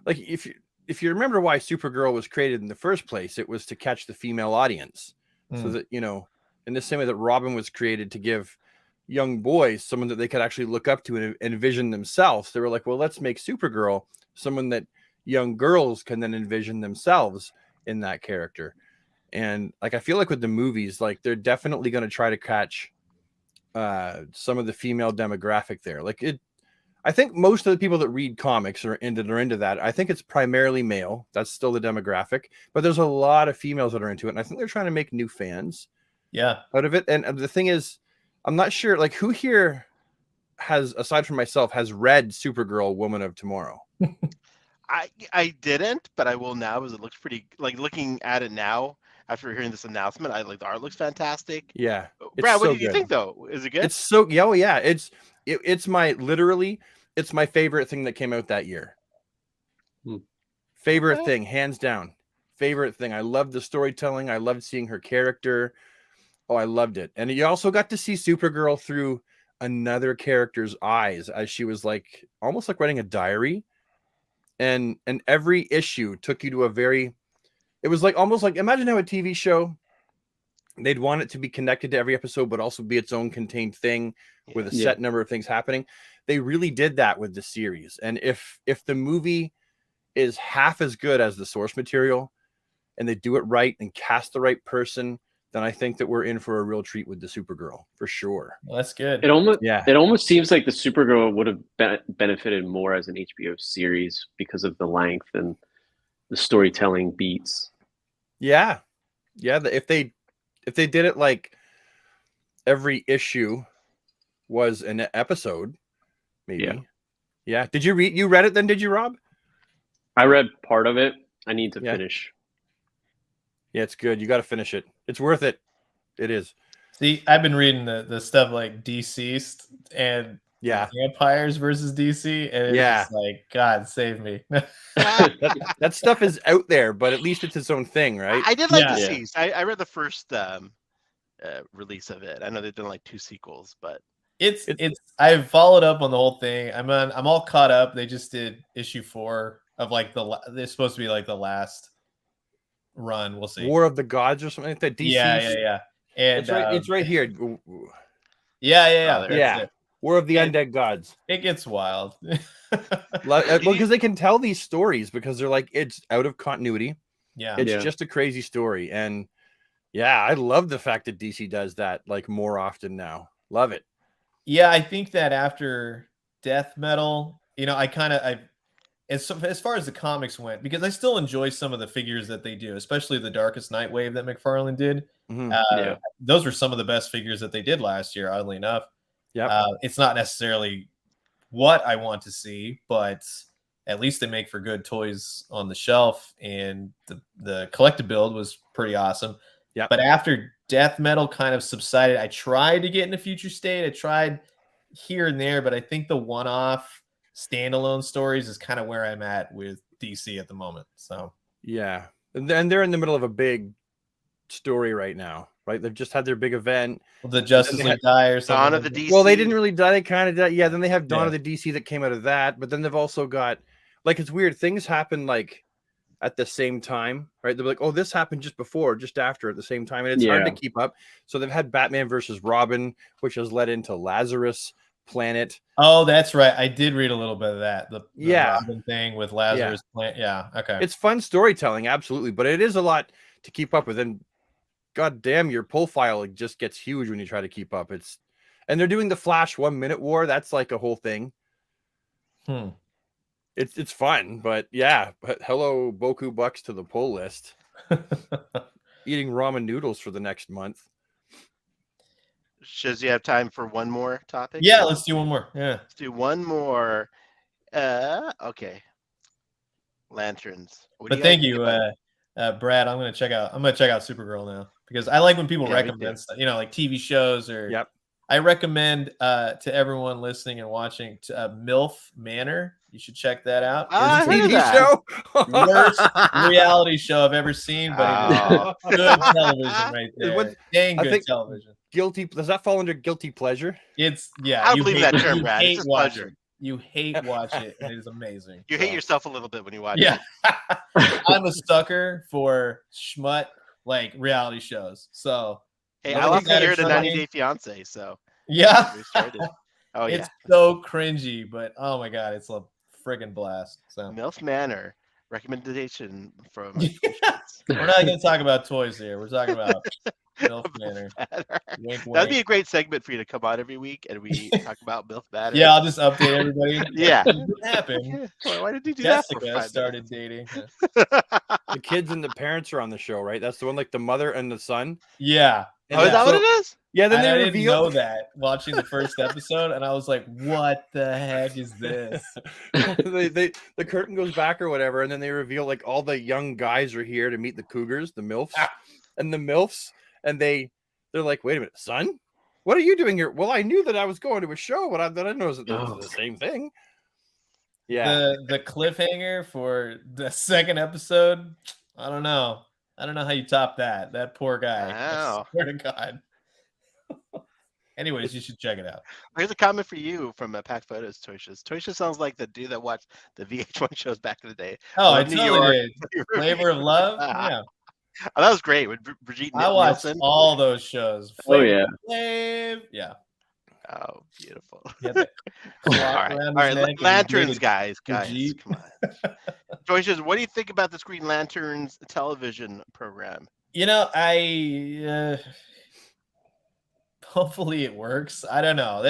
like, if you remember why Supergirl was created in the first place, it was to catch the female audience, so that, you know, in the same way that Robin was created to give young boys someone that they could actually look up to and envision themselves. They were like, well, let's make Supergirl someone that young girls can then envision themselves in that character. And like, I feel like with the movies, like they're definitely going to try to catch some of the female demographic there. Like I think most of the people that read comics are into that. I think it's primarily male. That's still the demographic, but there's a lot of females that are into it. And I think they're trying to make new fans out of it. And the thing is, I'm not sure, like, who here has, aside from myself, has read Supergirl Woman of Tomorrow? I didn't, but I will now, because it looks pretty, like, looking at it now after hearing this announcement, I like the art looks fantastic. Yeah. Brad, what do you think though? Is it good? It's so, yeah. It's my favorite thing that came out that year. Favorite thing, hands down. Favorite thing. I loved the storytelling. I loved seeing her character. Oh, I loved it. And you also got to see Supergirl through another character's eyes, as she was like almost like writing a diary. And every issue took you to it was like almost like, imagine how a TV show, they'd want it to be connected to every episode, but also be its own contained thing with a set number of things happening. They really did that with the series. And if the movie is half as good as the source material and they do it right and cast the right person, then I think that we're in for a real treat with the Supergirl for sure. Well, that's good. It almost seems like the Supergirl would have benefited more as an HBO series because of the length and the storytelling beats. Yeah. If they did it like every issue was an episode, maybe. Yeah. Did you read it then? Did you, Rob? I read part of it. I need to finish. Yeah, it's good. You got to finish it. It's worth it. It is. See, I've been reading the stuff like DC and Vampires versus DC, and it's just like, God save me. that stuff is out there, but at least it's its own thing, right? I did like Deceased. I read the first release of it. I know they've done like 2 sequels, but it's I've followed up on the whole thing. I'm all caught up. They just did issue 4 of like they're supposed to be like the last run. We'll see. War of the Gods or something like that. DC. Yeah. And it's right here. Yeah. War of the Undead Gods. It gets wild. Well, because they can tell these stories because they're like, it's out of continuity. Yeah. It's just a crazy story. And I love the fact that DC does that like more often now. Love it. Yeah, I think that after Death Metal, you know, as far as the comics went, because I still enjoy some of the figures that they do, especially the Darkest Night wave that McFarlane did. Those were some of the best figures that they did last year, oddly enough. It's not necessarily what I want to see, but at least they make for good toys on the shelf, and the collective build was pretty awesome. But after Death Metal kind of subsided, I tried to get into Future State. I tried here and there, but I think the one-off standalone stories is kind of where I'm at with DC at the moment. So and they're in the middle of a big story right now, right? They've just had their big event. The Justice League die or something. Dawn of the DC. Well, they didn't really die. They kind of died. Yeah, then they have Dawn of the DC that came out of that. But then they've also got, like, it's weird. Things happen like at the same time, right? They're like, oh, this happened just before, just after at the same time. And it's hard to keep up. So they've had Batman versus Robin, which has led into Lazarus planet. Oh, that's right. I did read a little bit of that. The Yeah. Robin thing with Lazarus Plant. Yeah. Okay. It's fun storytelling, absolutely, but it is a lot to keep up with. And god damn, your pull file just gets huge when you try to keep up. And they're doing the Flash 1 minute war. That's like a whole thing. It's fun, but yeah. But hello, Boku Bucks to the pull list. Eating ramen noodles for the next month. Should you have time for one more topic? Yeah, let's do one more. Yeah, let's do one more. Okay. Lanterns. But thank you, Brad. I'm gonna check out Supergirl now because I like when people recommend stuff. You know, like TV shows or. Yep. I recommend to everyone listening and watching MILF Manor. You should check that out. It's a TV show. Worst reality show I've ever seen, but it's good television right there. Dang good television. Guilty. Does that fall under guilty pleasure? It's I don't believe that term, Brad. It's a pleasure. You hate watch it, and it is amazing. You hate yourself a little bit when you watch it. I'm a sucker for schmut like reality shows. So hey, I lost a year to 90 Day Fiance, so yeah. Oh yeah. It's so cringy, but oh my god, it's a friggin' blast. So MILF Manor recommendation from We're not gonna talk about toys here. We're talking about MILF Manor. Wink, wink. That'd be a great segment for you to come on every week and we talk about MILF Manor. Yeah, I'll just update everybody. Yeah. What happened? Why did you do Jessica that? Started dating. The kids and the parents are on the show, right? That's the one, like the mother and the son. Yeah. Oh, is that what it is? Yeah, then I didn't know that watching the first episode, and I was like, "What the heck is this?" The curtain goes back or whatever, and then they reveal like all the young guys are here to meet the cougars, the MILFs, and the MILFs, and they're like, "Wait a minute, son, what are you doing here?" Well, I knew that I was going to a show, but I didn't know it was the same thing. Yeah, the cliffhanger for the second episode, I don't know how you top that. That poor guy. Wow. I swear to God. Anyways, you should check it out. Here's a comment for you from Pack Photos, Toysha. Toysha sounds like the dude that watched the VH1 shows back in the day. Oh, I totally did. Flavor of Love? Yeah. Oh, that was great with Brigitte I watched Nielsen. all those shows. Yeah. Oh, beautiful. All right. Lanterns, guys. Come on. Toysha, what do you think about this Green Lanterns television program? You know, hopefully it works. I don't know.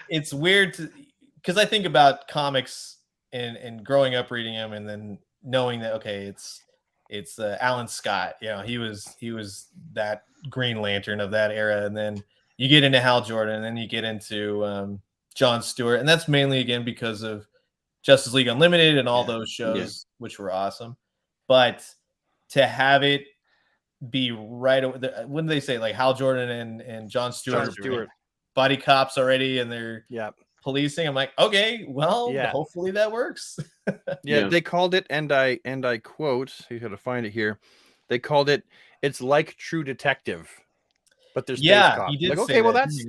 It's weird because I think about comics and growing up reading them and then knowing that it's Alan Scott. You know, he was that Green Lantern of that era, and then you get into Hal Jordan, and then you get into John Stewart, and that's mainly again because of Justice League Unlimited and all those shows, which were awesome. But to have it be right, when they say like Hal Jordan and John Stewart, buddy cops already, and they're policing. I'm like, okay, well, hopefully that works. They called it, and I quote, you got to find it here. They called it, it's like True Detective, but there's he did. Like, say okay, well that. that's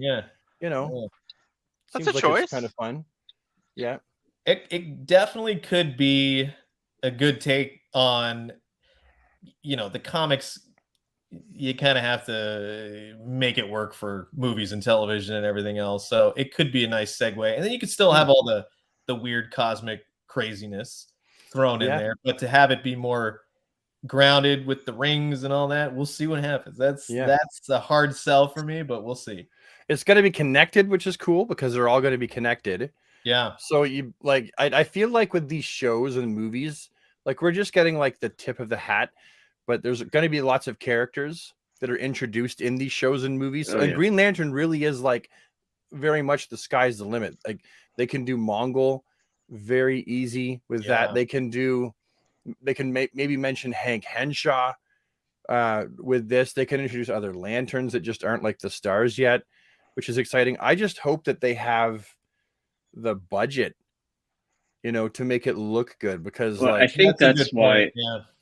that's a like choice. It's kind of fun. Yeah, it definitely could be a good take on, the comics. You kind of have to make it work for movies and television and everything else. So it could be a nice segue. And then you could still have all the weird cosmic craziness thrown in there. But to have it be more grounded with the rings and all that, we'll see what happens. That's a hard sell for me, but we'll see. It's going to be connected, which is cool because they're all going to be connected. Yeah. So you like, I feel like with these shows and movies, like we're just getting like the tip of the hat. But there's going to be lots of characters that are introduced in these shows and movies. And Green Lantern really is like very much the sky's the limit. Like they can do Mongol very easy with that. They can maybe mention Hank Henshaw with this. They can introduce other lanterns that just aren't like the stars yet, which is exciting. I just hope that they have the budget, to make it look good because I think that's why.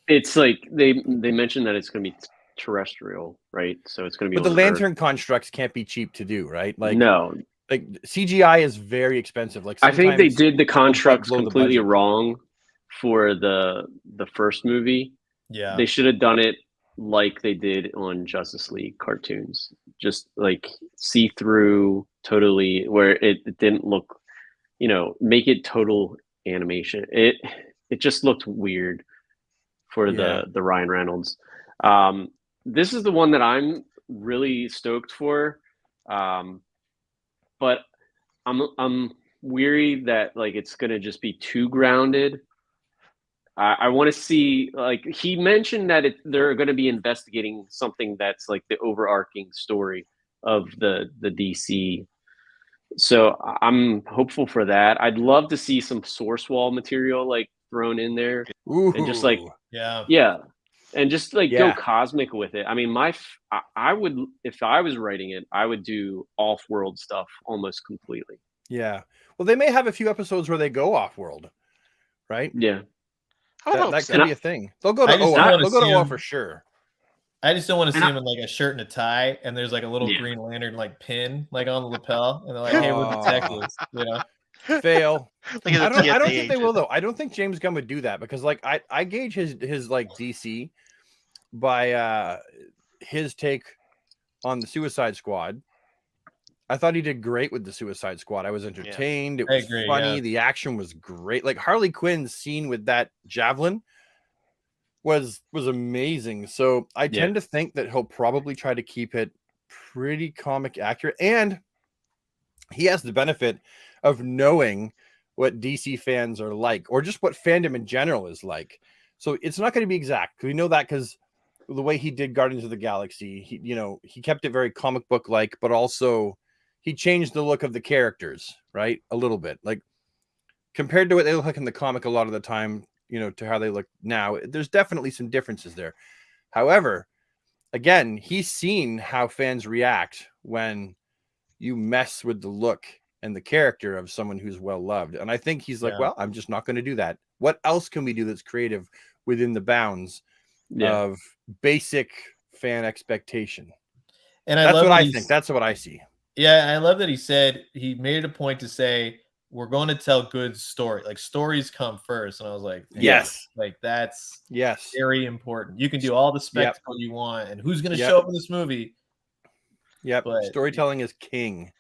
It's like they mentioned that it's going to be terrestrial, right? So it's going to be. But the lantern constructs can't be cheap to do, right? Like no, like CGI is very expensive. Like I think they did the constructs completely wrong for the first movie. Yeah, they should have done it like they did on Justice League cartoons. Just like see through totally, where it didn't look, make it total animation. It just looked weird for the Ryan Reynolds. This is the one that I'm really stoked for, but I'm weary that like it's gonna just be too grounded. I want to see, like he mentioned that they're going to be investigating something that's like the overarching story of the DC. So I'm hopeful for that. I'd love to see some source wall material like thrown in there. Ooh. And just like yeah, and just like go cosmic with it. I mean, I would, if I was writing it, I would do off-world stuff almost completely. Yeah. Well, they may have a few episodes where they go off-world, right? Yeah. That could be a thing. They'll go to OR. They'll go to OR for sure. I just don't want to see him in like a shirt and a tie, and there's like a little Green Lantern like pin like on the lapel, and they're like, "Hey, we're detectives," Fail. I don't think they will though. I don't think James Gunn would do that because like I gauge his like DC by his take on the Suicide Squad. I thought he did great with the Suicide Squad. I was entertained. It was funny. Yeah. The action was great. Like Harley Quinn's scene with that javelin was amazing. So I tend to think that he'll probably try to keep it pretty comic accurate. And he has the benefit of knowing what DC fans are like, or just what fandom in general is like. So it's not going to be exact. We know that because the way he did Guardians of the Galaxy, he kept it very comic book like, but also he changed the look of the characters, right? A little bit, like compared to what they look like in the comic a lot of the time, to how they look now. There's definitely some differences there. However, again, he's seen how fans react when you mess with the look and the character of someone who's well loved. And I think he's like, well, I'm just not going to do that. What else can we do that's creative within the bounds of basic fan expectation? And that's what I think. That's what I see. Yeah, I love that he said he made it a point to say we're going to tell good story. Like stories come first. And I was like, yes, like that's very important. You can do all the spectacle you want, and who's going to show up in this movie. Yep, but storytelling is king.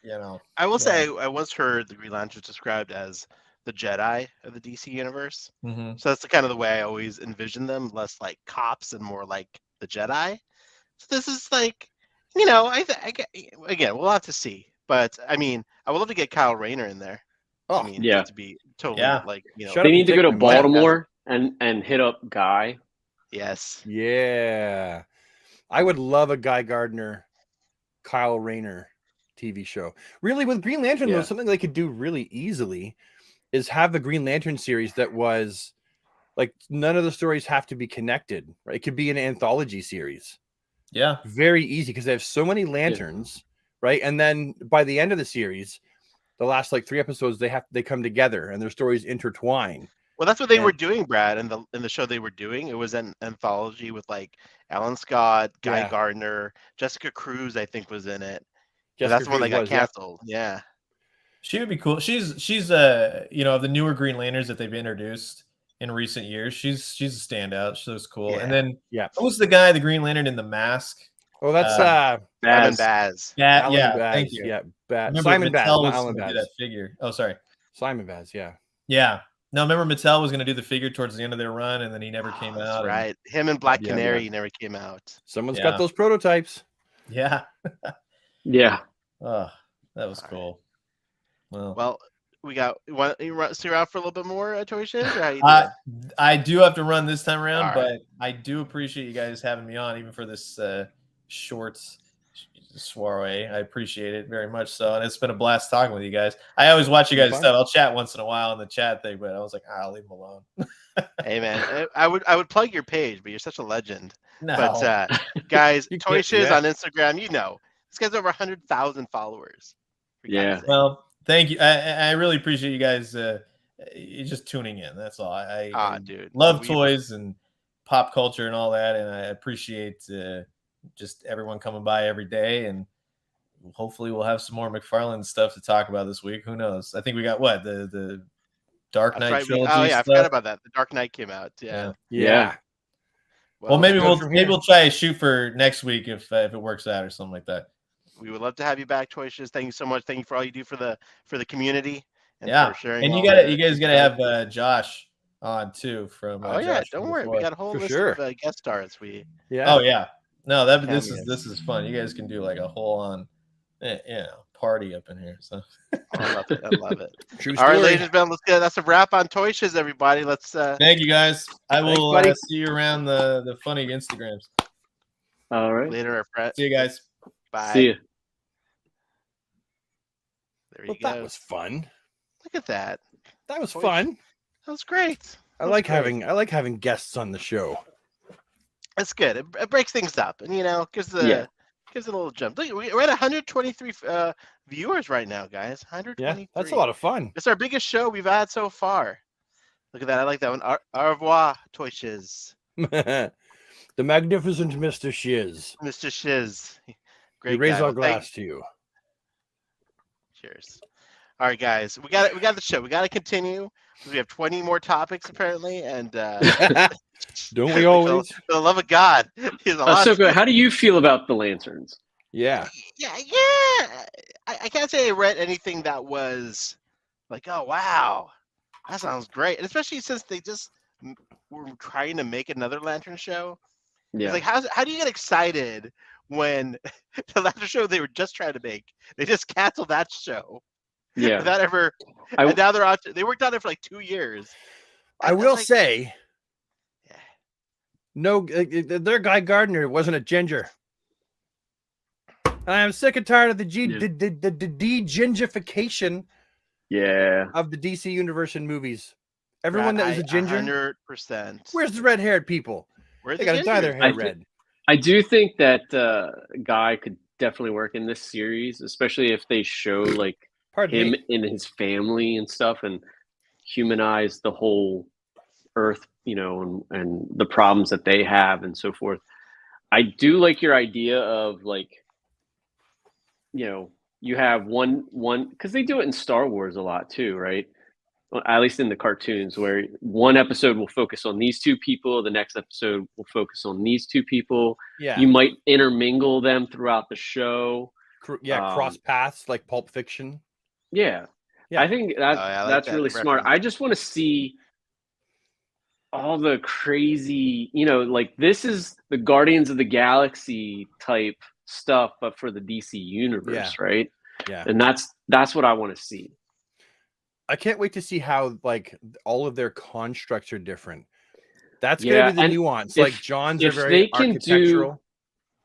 I will say I once heard the Green Lantern described as the Jedi of the DC universe. Mm-hmm. So that's the kind of the way I always envision them, less like cops and more like the Jedi. So this is like, again, we'll have to see. But I mean, I would love to get Kyle Rayner in there. Oh, I mean, just to be totally like, they need to go to Baltimore and hit up Guy. Yes. Yeah. I would love a Guy Gardner, Kyle Rayner TV show. Really, with Green Lantern, though, something they could do really easily is have the Green Lantern series that was like none of the stories have to be connected, right? It could be an anthology series. Yeah. Very easy because they have so many lanterns, right? And then by the end of the series, the last like 3 episodes, they come together and their stories intertwine. Well, that's what they were doing, Brad, in the show they were doing. It was an anthology with like Alan Scott, Guy Gardner, Jessica Cruz, I think, was in it. That's the one that got canceled. Yeah. She would be cool. She's of the newer Green Lanterns that they've introduced in recent years. She's a standout. She looks cool. Yeah. And then who's the guy, the Green Lantern in the mask? Oh, that's Baz. Thank you. Yeah, Baz. Simon Baz, not Alan Baz. That figure. Oh, sorry. Simon Baz. Yeah. Yeah. No, remember Mattel was going to do the figure towards the end of their run, and then he never came out. Right. Him and Black Canary never came out. Someone's got those prototypes. Yeah. Yeah. Oh, that was cool. Well, you want to stay around for a little bit more, Toy Shiz? I do have to run this time around, but I do appreciate you guys having me on, even for this short soiree. I appreciate it very much so, and it's been a blast talking with you guys. I always watch you guys' stuff. I'll chat once in a while in the chat thing, but I was like, I'll leave them alone. Hey man, I would plug your page, but you're such a legend. No. But guys, Toy Shiz on Instagram, this guy's over 100,000 followers. Yeah. Well, thank you. I really appreciate you guys just tuning in. That's all. I dude, love toys and pop culture and all that, and I appreciate just everyone coming by every day, and hopefully we'll have some more McFarlane stuff to talk about this week. Who knows? I think we got the Dark Knight trilogy. I forgot about that. The Dark Knight came out. Yeah. Well, Well, maybe we'll try to shoot for next week if it works out or something like that. We would love to have you back, Toyshes. Thank you so much. Thank you for all you do for the community and for sharing. And you guys gotta have Josh on too from. Josh don't worry, we got a whole list of guest stars. Oh yeah, no, this is fun. You guys can do like a whole on, party up in here. So I love it. I love it. True story. All right, ladies and gentlemen, let's get that's a wrap on Toyshes, everybody. Let's. Thank you guys. I will see you around the funny Instagrams. All right. Later, Fred. See you guys. Bye. See you. There you go. That was fun. Look at that. That was fun. That was great. I like having guests on the show. That's good. It breaks things up, and gives a little jump. Look, we're at 123 viewers right now, guys. 123. Yeah, that's a lot of fun. It's our biggest show we've had so far. Look at that. I like that one. Au revoir, Toyshes. The magnificent Mr. Shiz. Mr. Shiz. Great. We raise our glass to you. Cheers. All right, guys. We got the show. We got to continue. We have 20 more topics apparently, and don't we always? For the love of God. So how do you feel about the lanterns? Yeah. I can't say I read anything that was like, oh wow, that sounds great, and especially since they just were trying to make another lantern show. Yeah. It's like how do you get excited when the lantern show they were just trying to make, they just canceled that show? Yeah. Without ever. And now they're out. They worked on it for like 2 years. I will say. No, their Guy Gardner wasn't a ginger. I am sick and tired of the de-gingification of the DC universe and movies. Everyone that was a ginger. 100%. Where's the red-haired people? They got to dye their hair red. I do think that Guy could definitely work in this series, especially if they show like him and his family and stuff and humanize the whole Earth, and the problems that they have and so forth. I do like your idea of like, you have one because they do it in Star Wars a lot too, right? Well, at least in the cartoons, where one episode will focus on these two people, the next episode will focus on these two people. Yeah, you might intermingle them throughout the show. Yeah, cross paths like Pulp Fiction. Yeah. I think that's really smart. I just want to see all the crazy, like this is the Guardians of the Galaxy type stuff, but for the DC universe, right? Yeah. And that's what I want to see. I can't wait to see how like all of their constructs are different. That's gonna be the nuance. Like John's are very architectural.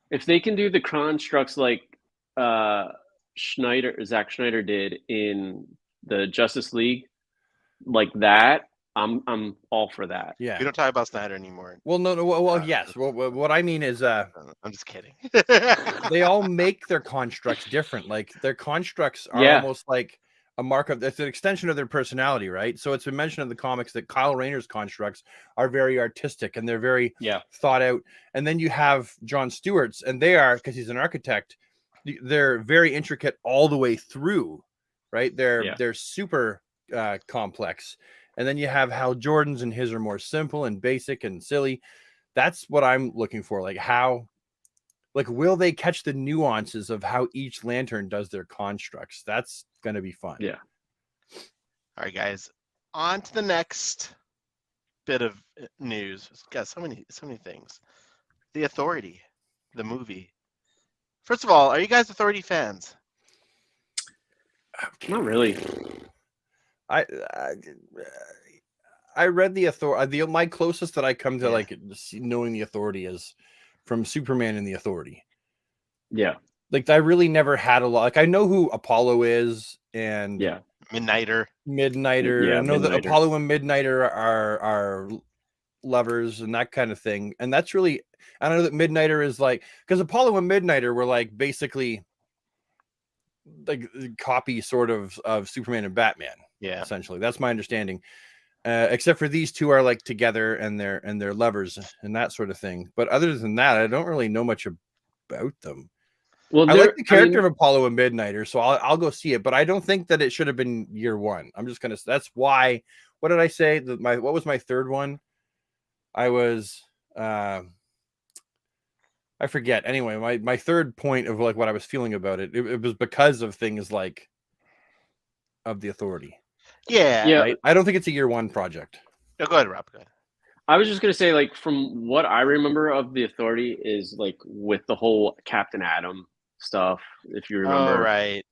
If they can do the constructs like Zack Snyder did in the Justice League, like that, I'm all for that. Yeah, we don't talk about Snyder anymore. Well, no. Well, yes. Well, what I mean is, I'm just kidding. They all make their constructs different. Like their constructs are almost like a mark of. It's an extension of their personality, right? So it's been mentioned in the comics that Kyle Rayner's constructs are very artistic and they're very thought out. And then you have John Stewart's, and they are, because he's an architect, they're very intricate all the way through, right? They're super complex. And then you have Hal Jordan's, and his are more simple and basic and silly. That's what I'm looking for. Like will they catch the nuances of how each lantern does their constructs? That's going to be fun. Yeah. All right, guys. On to the next bit of news. Got so many things. The Authority, the movie. First of all, are you guys Authority fans? Not really. I read the Authority. My closest that I come to like knowing the Authority is from Superman and the Authority. Yeah, like I really never had a lot. Like I know who Apollo is, and Midnighter. Yeah, I know that Apollo and Midnighter are lovers and that kind of thing. And that's really, I don't know that Midnighter is like, because Apollo and Midnighter were like basically like copy sort of Superman and Batman. Yeah, essentially that's my understanding. Except for these two are like together and they're lovers and that sort of thing. But other than that, I don't really know much about them. Well, I like the character of Apollo and Midnighter, so I'll go see it. But I don't think that it should have been year one. I'm just gonna. That's why. What did I say? What was my third one? I was I forget. Anyway, my third point of like what I was feeling about it was because of things like of the Authority. Yeah. Right? I don't think it's a year one project. No, go ahead, Rob. Go ahead. I was just gonna say, like, from what I remember of the Authority is like with the whole Captain Atom stuff, if you remember. Oh, right.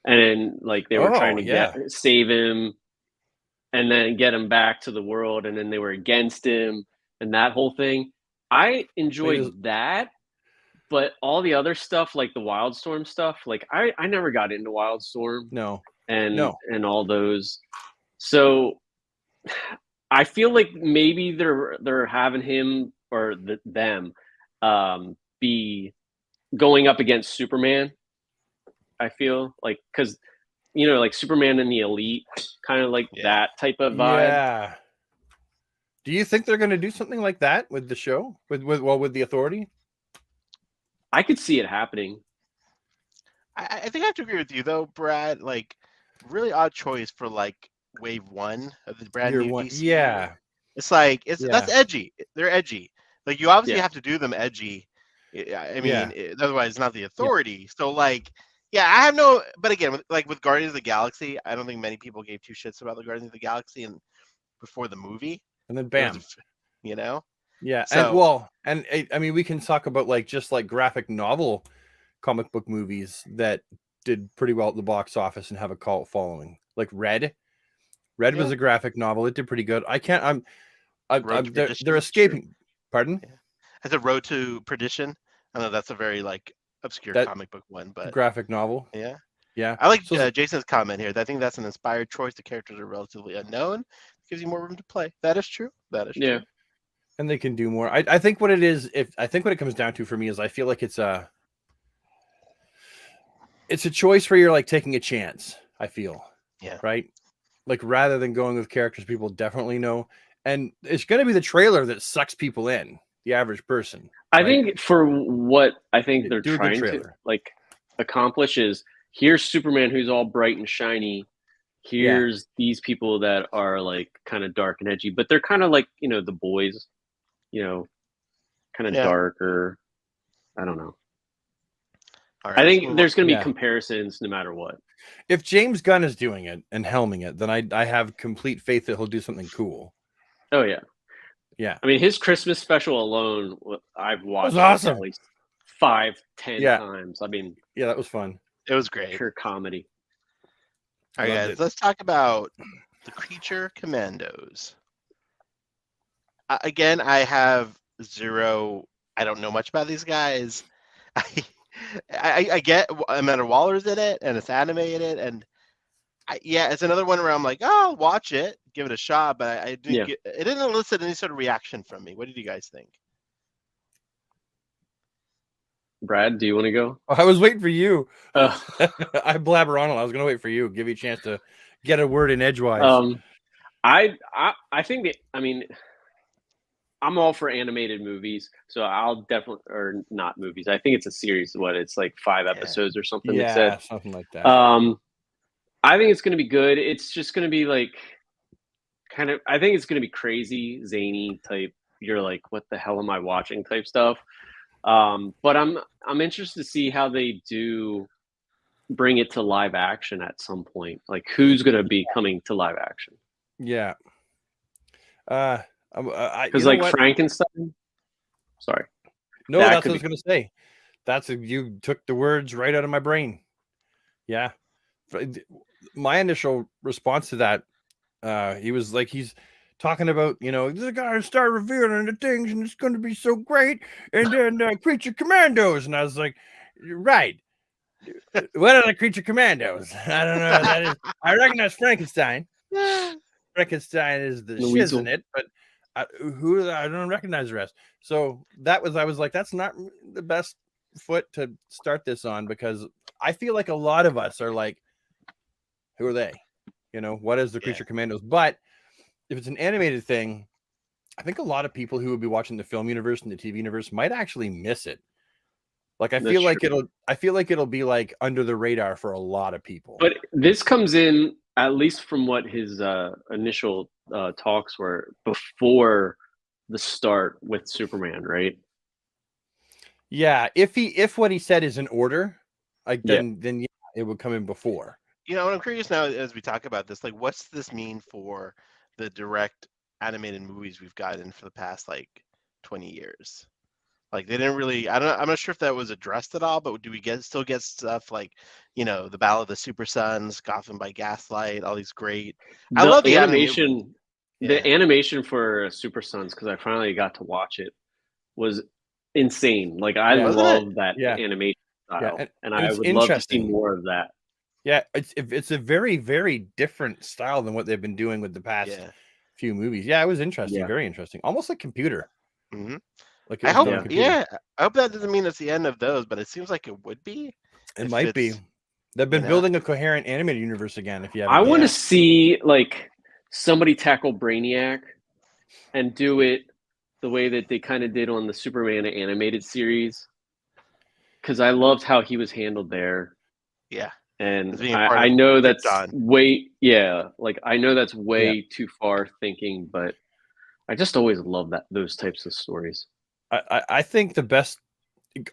And then like they were trying to save him and then get him back to the world, and then they were against him and that whole thing. I enjoyed that, but all the other stuff, like the Wildstorm stuff, like I never got into Wildstorm. And all those. So I feel like maybe they're having him or them be going up against Superman. I feel like because like Superman and the Elite, kind of like that type of vibe. Yeah. Do you think they're going to do something like that with the show with the Authority? I could see it happening. I think I have to agree with you though, Brad. Like, really odd choice for like wave one of the brand new DC. Yeah, it's like that's edgy. They're edgy. Like you obviously have to do them edgy. I mean, otherwise it's not the Authority. Yeah. So like, yeah, I have no. But again, with Guardians of the Galaxy, I don't think many people gave two shits about the Guardians of the Galaxy and before the movie. And then bam, Yeah. So, and I mean, we can talk about like just like graphic novel comic book movies that did pretty well at the box office and have a cult following. Like Red was a graphic novel. It did pretty good. They're escaping. Pardon? Yeah. As a Road to Perdition. I know that's a very like obscure comic book one, but graphic novel. Yeah. I like Jason's comment here. I think that's an inspired choice. The characters are relatively unknown. It gives you more room to play. That is true. True. And they can do more. I think what it is, what it comes down to for me is I feel like it's a choice where you're like taking a chance, I feel. Yeah. Right? Like rather than going with characters people definitely know. And it's going to be the trailer that sucks people in, the average person. I think for what I think they're trying to like accomplish is here's Superman who's all bright and shiny. Here's these people that are like kind of dark and edgy, but they're kind of like, the boys, kind of darker. I don't know. Right, I think there's going to be comparisons no matter what. If James Gunn is doing it and helming it, then I have complete faith that he'll do something cool. Oh, yeah. Yeah. I mean, his Christmas special alone, I've watched awesome. At least 5-10 times. I mean, that was fun. It was great. Pure comedy. All right, guys, let's talk about the Creature Commandos. Again, I have zero. I don't know much about these guys. I get Amanda Waller's in it, and it's animated, and it's another one where I'm like, oh, I'll watch it, give it a shot, but I didn't it didn't elicit any sort of reaction from me. What did you guys think? Brad, do you want to go? I was waiting for you. I blabber on. I was going to wait for you, give you a chance to get a word in edgewise. I think that, I mean, I'm all for animated movies, so I'll definitely, or not movies. I think it's a series. It's like 5 episodes or something. Yeah, something like that. I think it's going to be good. It's just going to be like I think it's going to be crazy, zany type. You're like, what the hell am I watching type stuff. But I'm interested to see how they do bring it to live action at some point. Like who's going to be coming to live action? Yeah. Because like Frankenstein. Sorry. No, that's what I was going to say. You took the words right out of my brain. Yeah. My initial response to that, he's talking about, they're going to start revealing the things and it's going to be so great. And then Creature Commandos. And I was like, right. What are the Creature Commandos? I don't know what that is. I recognize Frankenstein. Frankenstein is the shiz in it, but I don't recognize the rest. So I was like, that's not the best foot to start this on, because I feel like a lot of us are like, who are they? What is the Creature Commandos? But if it's an animated thing, I think a lot of people who would be watching the film universe and the TV universe might actually miss it. Like I feel like it'll be like under the radar for a lot of people. But this comes in, at least from what his initial talks were, before the start with Superman, right? Yeah, if what he said is in order, like then yeah, it would come in before. You know, what I'm curious now as we talk about this, like, what's this mean for the direct animated movies we've gotten for the past like 20 years? Like, they didn't really. I'm not sure if that was addressed at all. But do we still get stuff like, the Battle of the Super Sons, Gotham by Gaslight, all these great. I love the animation. Yeah. The animation for Super Sons, because I finally got to watch it, was insane. Like I love that animation style, and I would love to see more of that. Yeah, it's a very, very different style than what they've been doing with the past few movies. Yeah, it was interesting, very interesting, almost like computer. Mm-hmm. Like I hope, I hope that doesn't mean it's the end of those, but it seems like it would be. It might be. They've been building a coherent animated universe again. If you haven't, I want to see like somebody tackle Brainiac and do it the way that they kind of did on the Superman animated series, because I loved how he was handled there. Yeah. And I know that's way, I know that's way too far thinking, but I just always love those types of stories. I think the best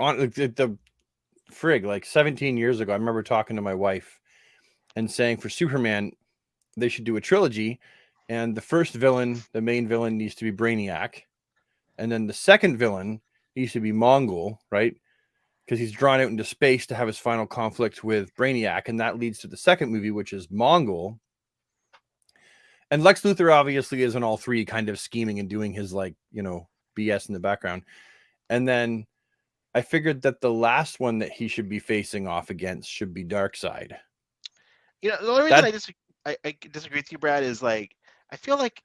on the frig, like 17 years ago, I remember talking to my wife and saying for Superman, they should do a trilogy. And the first villain, the main villain, needs to be Brainiac. And then the second villain needs to be Mongol, right? Because he's drawn out into space to have his final conflict with Brainiac. And that leads to the second movie, which is Mongol. And Lex Luthor obviously is in all three, kind of scheming and doing his, BS in the background. And then I figured that the last one that he should be facing off against should be Darkseid. The only reason I disagree with you, Brad, is like I feel like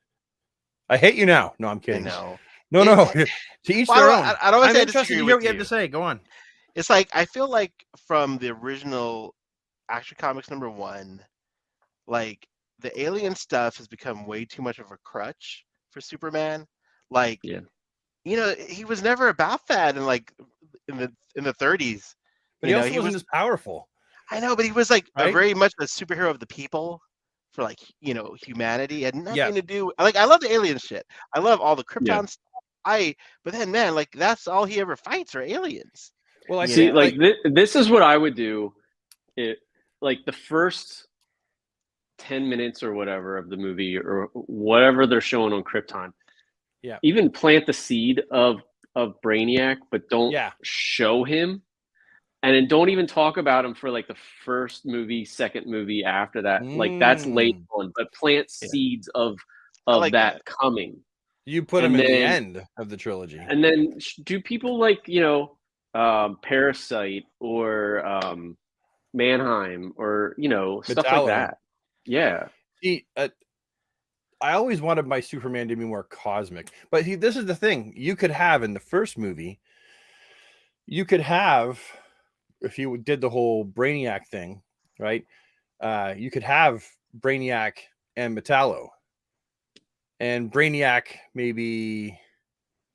I hate you now. No, I'm kidding. No. No. To each their own. I don't want to say interested to hear what you have to say. Go on. It's like I feel like from the original Action Comics #1, like the alien stuff has become way too much of a crutch for Superman. Like, he was never about that, and like in the 30s. But he also wasn't as powerful. I know, but he was like a very much a superhero of the people for like humanity. It had nothing to do. Like, I love the alien shit. I love all the Krypton stuff. But then, man, like that's all he ever fights are aliens. Well, I see. This is what I would do. Like the first 10 minutes or whatever of the movie or whatever they're showing on Krypton. Yeah. Even plant the seed of Brainiac, but don't show him. And then don't even talk about him for like the first movie, second movie after that. Like that's late on, but plant seeds of like that coming. You put him in the end of the trilogy. And then do people like, Parasite or Mannheim or, stuff like that. Yeah. See, I always wanted my Superman to be more cosmic. But this is the thing. You could have in the first movie, if you did the whole Brainiac thing, right? You could have Brainiac and Metallo. And Brainiac maybe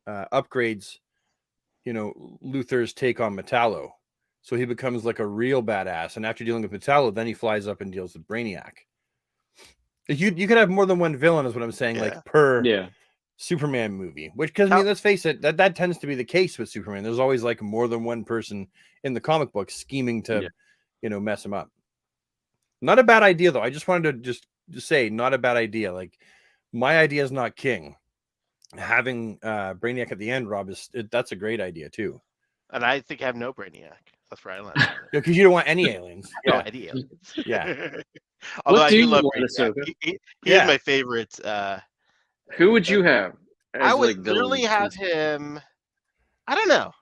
upgrades, Luthor's take on Metallo. So he becomes like a real badass. And after dealing with Metallo, then he flies up and deals with Brainiac. You could have more than one villain, is what I'm saying, like per Superman movie. Which, because let's face it, that tends to be the case with Superman. There's always like more than one person in the comic book scheming to, mess him up. Not a bad idea, though. I just wanted to just say, not a bad idea. Like, my idea is not king. Having Brainiac at the end, Rob, that's a great idea too. And I think I have no Brainiac. That's where I land. Because you don't want any aliens. No, any aliens. Yeah. Although I do love Brainiac. He is my favorite. Who would you have? I would literally have him. I don't know,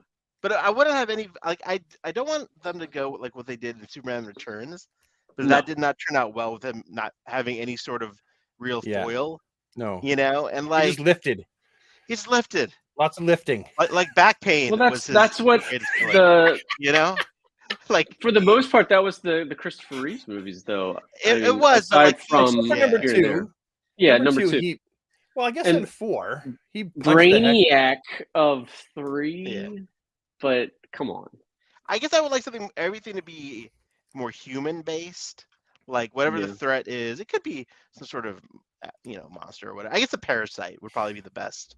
but I wouldn't have any. Like I don't want them to go like what they did in Superman Returns, but that did not turn out well with him not having any sort of real foil. No, and like he's lifted. He's lifted. Lots of lifting. Like back pain. Well, that's what the like for the most part that was the Christopher Reeves movies though. It was aside from number 2. Number 2. Well, I guess in 4 he Brainiac of 3, but come on. I guess I would like everything to be more human based. Like whatever the threat is, it could be some sort of monster or whatever. I guess a parasite would probably be the best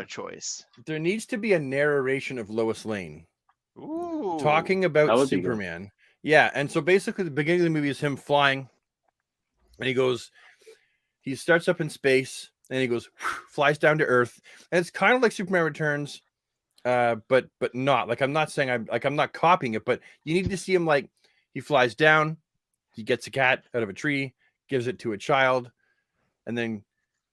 choice. There needs to be a narration of Lois Lane Ooh. talking about Superman. Yeah, and so basically the beginning of the movie is him flying, and he starts up in space, and he goes, flies down to Earth, and it's kind of like Superman Returns, but not. Like, I'm not saying I'm not copying it, but you need to see him, like, he flies down, he gets a cat out of a tree, gives it to a child, and then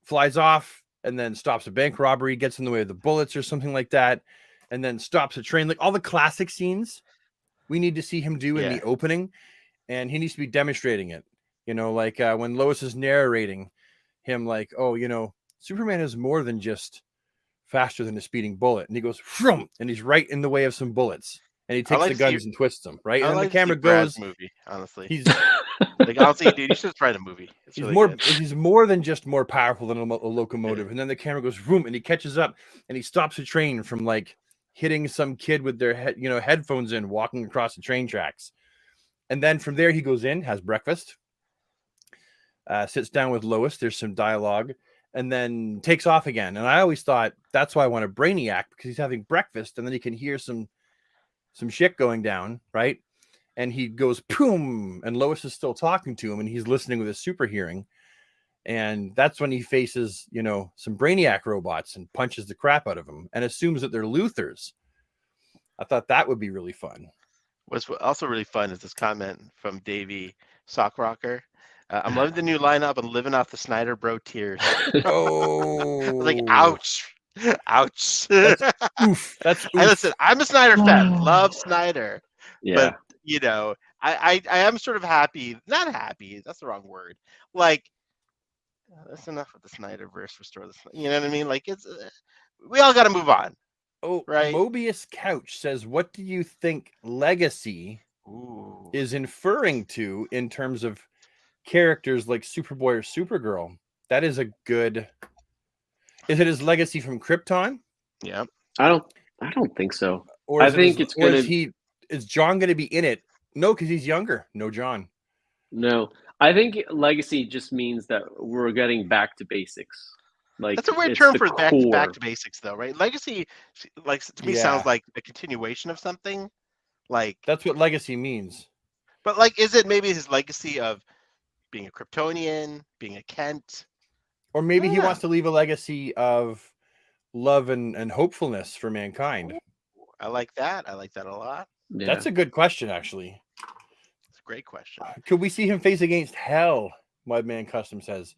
flies off, and then stops a bank robbery, gets in the way of the bullets or something like that, and then stops a train. Like, all the classic scenes we need to see him do in the opening, and he needs to be demonstrating it. Like when Lois is narrating him, like, oh, Superman is more than just faster than a speeding bullet. And he goes, Vroom! And he's right in the way of some bullets. And he takes the guns and twists them, right? And then the camera goes. Movie, honestly. He's like, honestly, dude, you should try the movie. It's really he's more than just more powerful than a locomotive. And then the camera goes vroom, and he catches up, and he stops a train from, like, hitting some kid with their headphones in, walking across the train tracks. And then from there he goes in, has breakfast, sits down with Lois. There's some dialogue, and then takes off again. And I always thought that's why I want a Brainiac, because he's having breakfast, and then he can hear some shit going down, right? And he goes, boom, and Lois is still talking to him, and he's listening with his super hearing. And that's when he faces, some Brainiac robots and punches the crap out of them and assumes that they're Luthors. I thought that would be really fun. What's also really fun is this comment from Davey Sockrocker. I'm loving the new lineup and living off the Snyder bro tears. Oh, like, ouch. Ouch. Oof. That's oof. Listen, I'm a Snyder fan. Love Snyder. Yeah. But, I am sort of happy. Not happy. That's the wrong word. Like, that's enough of the Snyderverse. Restore the. You know what I mean? Like, it's we all got to move on. Oh, right. Mobius Couch says, "What do you think Legacy is inferring to in terms of characters like Superboy or Supergirl?" That is a good. Is it his legacy from Krypton? Yeah. I don't think so. Or I think it's going to. Is John going to be in it? No, because he's younger. No, John. No, I think legacy just means that we're getting back to basics. Like, that's a weird term for back to basics, though, right? Legacy, like, to me, sounds like a continuation of something. Like, that's what legacy means. But, like, is it maybe his legacy of being a Kryptonian, being a Kent, or maybe he wants to leave a legacy of love and hopefulness for mankind? I like that. I like that a lot. Yeah. That's a good question, actually. It's a great question. Could we see him face against Hell? Mudman Custom says.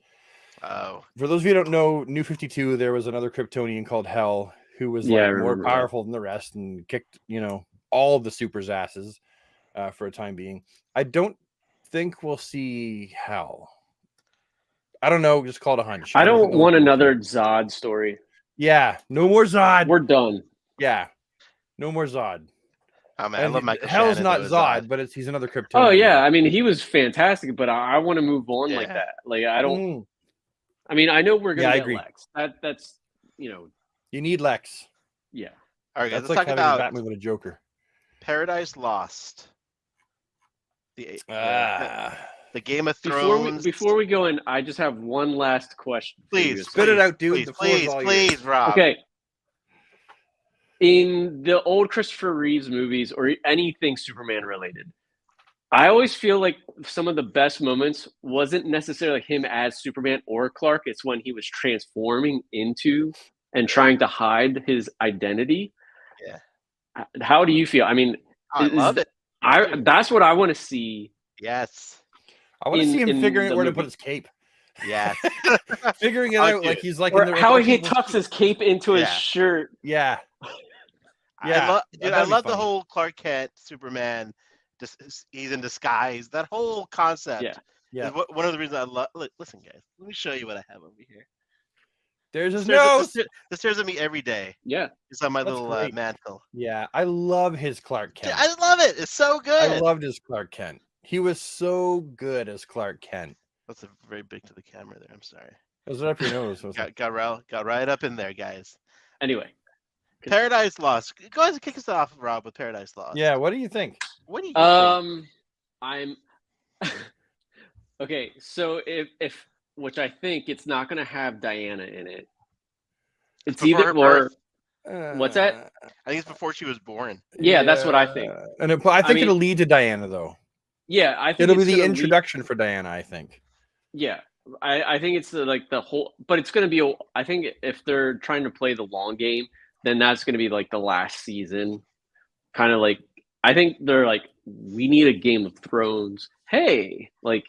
Oh. For those of you who don't know, New 52, there was another Kryptonian called Hell who was more powerful than the rest and kicked, all of the Super's asses for a time being. I don't think we'll see Hell. I don't know. Just call it a hunch. I don't want another Zod story. Yeah. No more Zod. We're done. Yeah. No more Zod. Oh, man, I love Michael Hell's Shannon, not Zod, but he's another Kryptonian. Oh, yeah. I mean, he was fantastic, but I want to move on like that. Like, I don't. I mean, I know we're going to get Lex. That's, You need Lex. Yeah. All right, guys, that's let's like talk having about Batman with a Joker. Paradise Lost. The Game of Thrones. Before we go in, I just have one last question. Please, spit it out, dude. Please, Rob. Okay. In the old Christopher Reeves movies or anything Superman related, I always feel like some of the best moments wasn't necessarily him as Superman or Clark. It's when he was transforming into and trying to hide his identity. Yeah. How do you feel? I mean, I love it. That's what I want to see. Yes. I want to see him figuring out where to put his cape. Yes. Figuring it out like he's like how he tucks his cape into his shirt. Yeah. Yeah. I love the whole Clark Kent, Superman, he's in disguise. That whole concept. Yeah. One of the reasons I love. Listen, guys, let me show you what I have over here. There's his nose. This stares at me every day. Yeah. It's on my little mantle. Yeah. I love his Clark Kent. I love it. It's so good. I loved his Clark Kent. He was so good as Clark Kent. That's a very big to the camera there. I'm sorry. Was it up your nose? got right up in there, guys. Anyway. Paradise Lost. Go ahead and kick us off, Rob, with Paradise Lost. Yeah, what do you think? What do you think? I'm okay, so if which I think it's not gonna have Diana in it. It's before either her or. birth. What's that? I think it's before she was born. Yeah, that's what I think. And I think mean, it'll lead to Diana, though. Yeah, I think it'll be it's the gonna introduction for Diana. I think. Yeah, I think it's like the whole, but it's going to be. I think if they're trying to play the long game, then that's going to be like the last season. Kind of like, I think they're like, we need a Game of Thrones. Hey, like,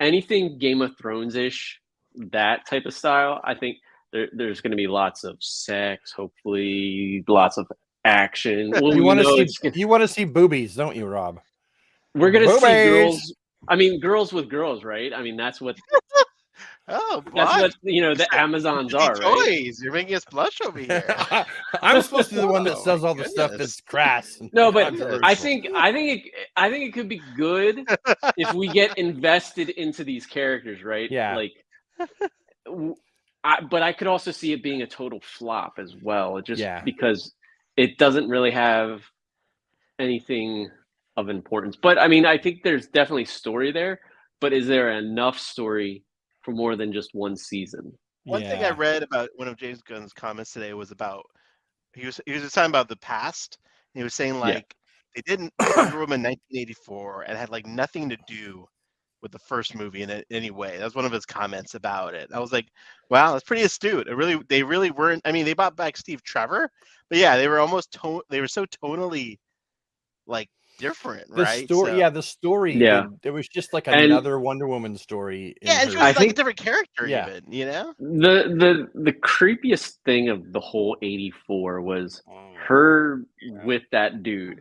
anything Game of Thrones ish, that type of style. I think there's going to be lots of sex, hopefully, lots of action. Well, you want to see boobies, don't you, Rob? We're going to see girls. I mean, girls with girls, right? I mean, that's what. Oh, that's what the Amazons are, toys. Right? You're making us blush over here. I'm supposed to be the one that says all the stuff that's crass. No, but I think it could be good if we get invested into these characters, right? Yeah. Like, but I could also see it being a total flop as well, just because it doesn't really have anything of importance. But I mean, I think there's definitely story there, but is there enough story for more than just one season? One thing I read about one of James Gunn's comments today was about he was talking about the past. He was saying like they didn't Wonder Woman 1984 and had like nothing to do with the first movie in any way. That was one of his comments about it. I was like, wow, that's pretty astute. They really weren't. I mean, they brought back Steve Trevor, but yeah, they were almost they were so tonally like different, right? The story. Yeah, it was just like another Wonder Woman story. Yeah, it's really like a different character, even. The creepiest thing of the whole 84 was her with that dude.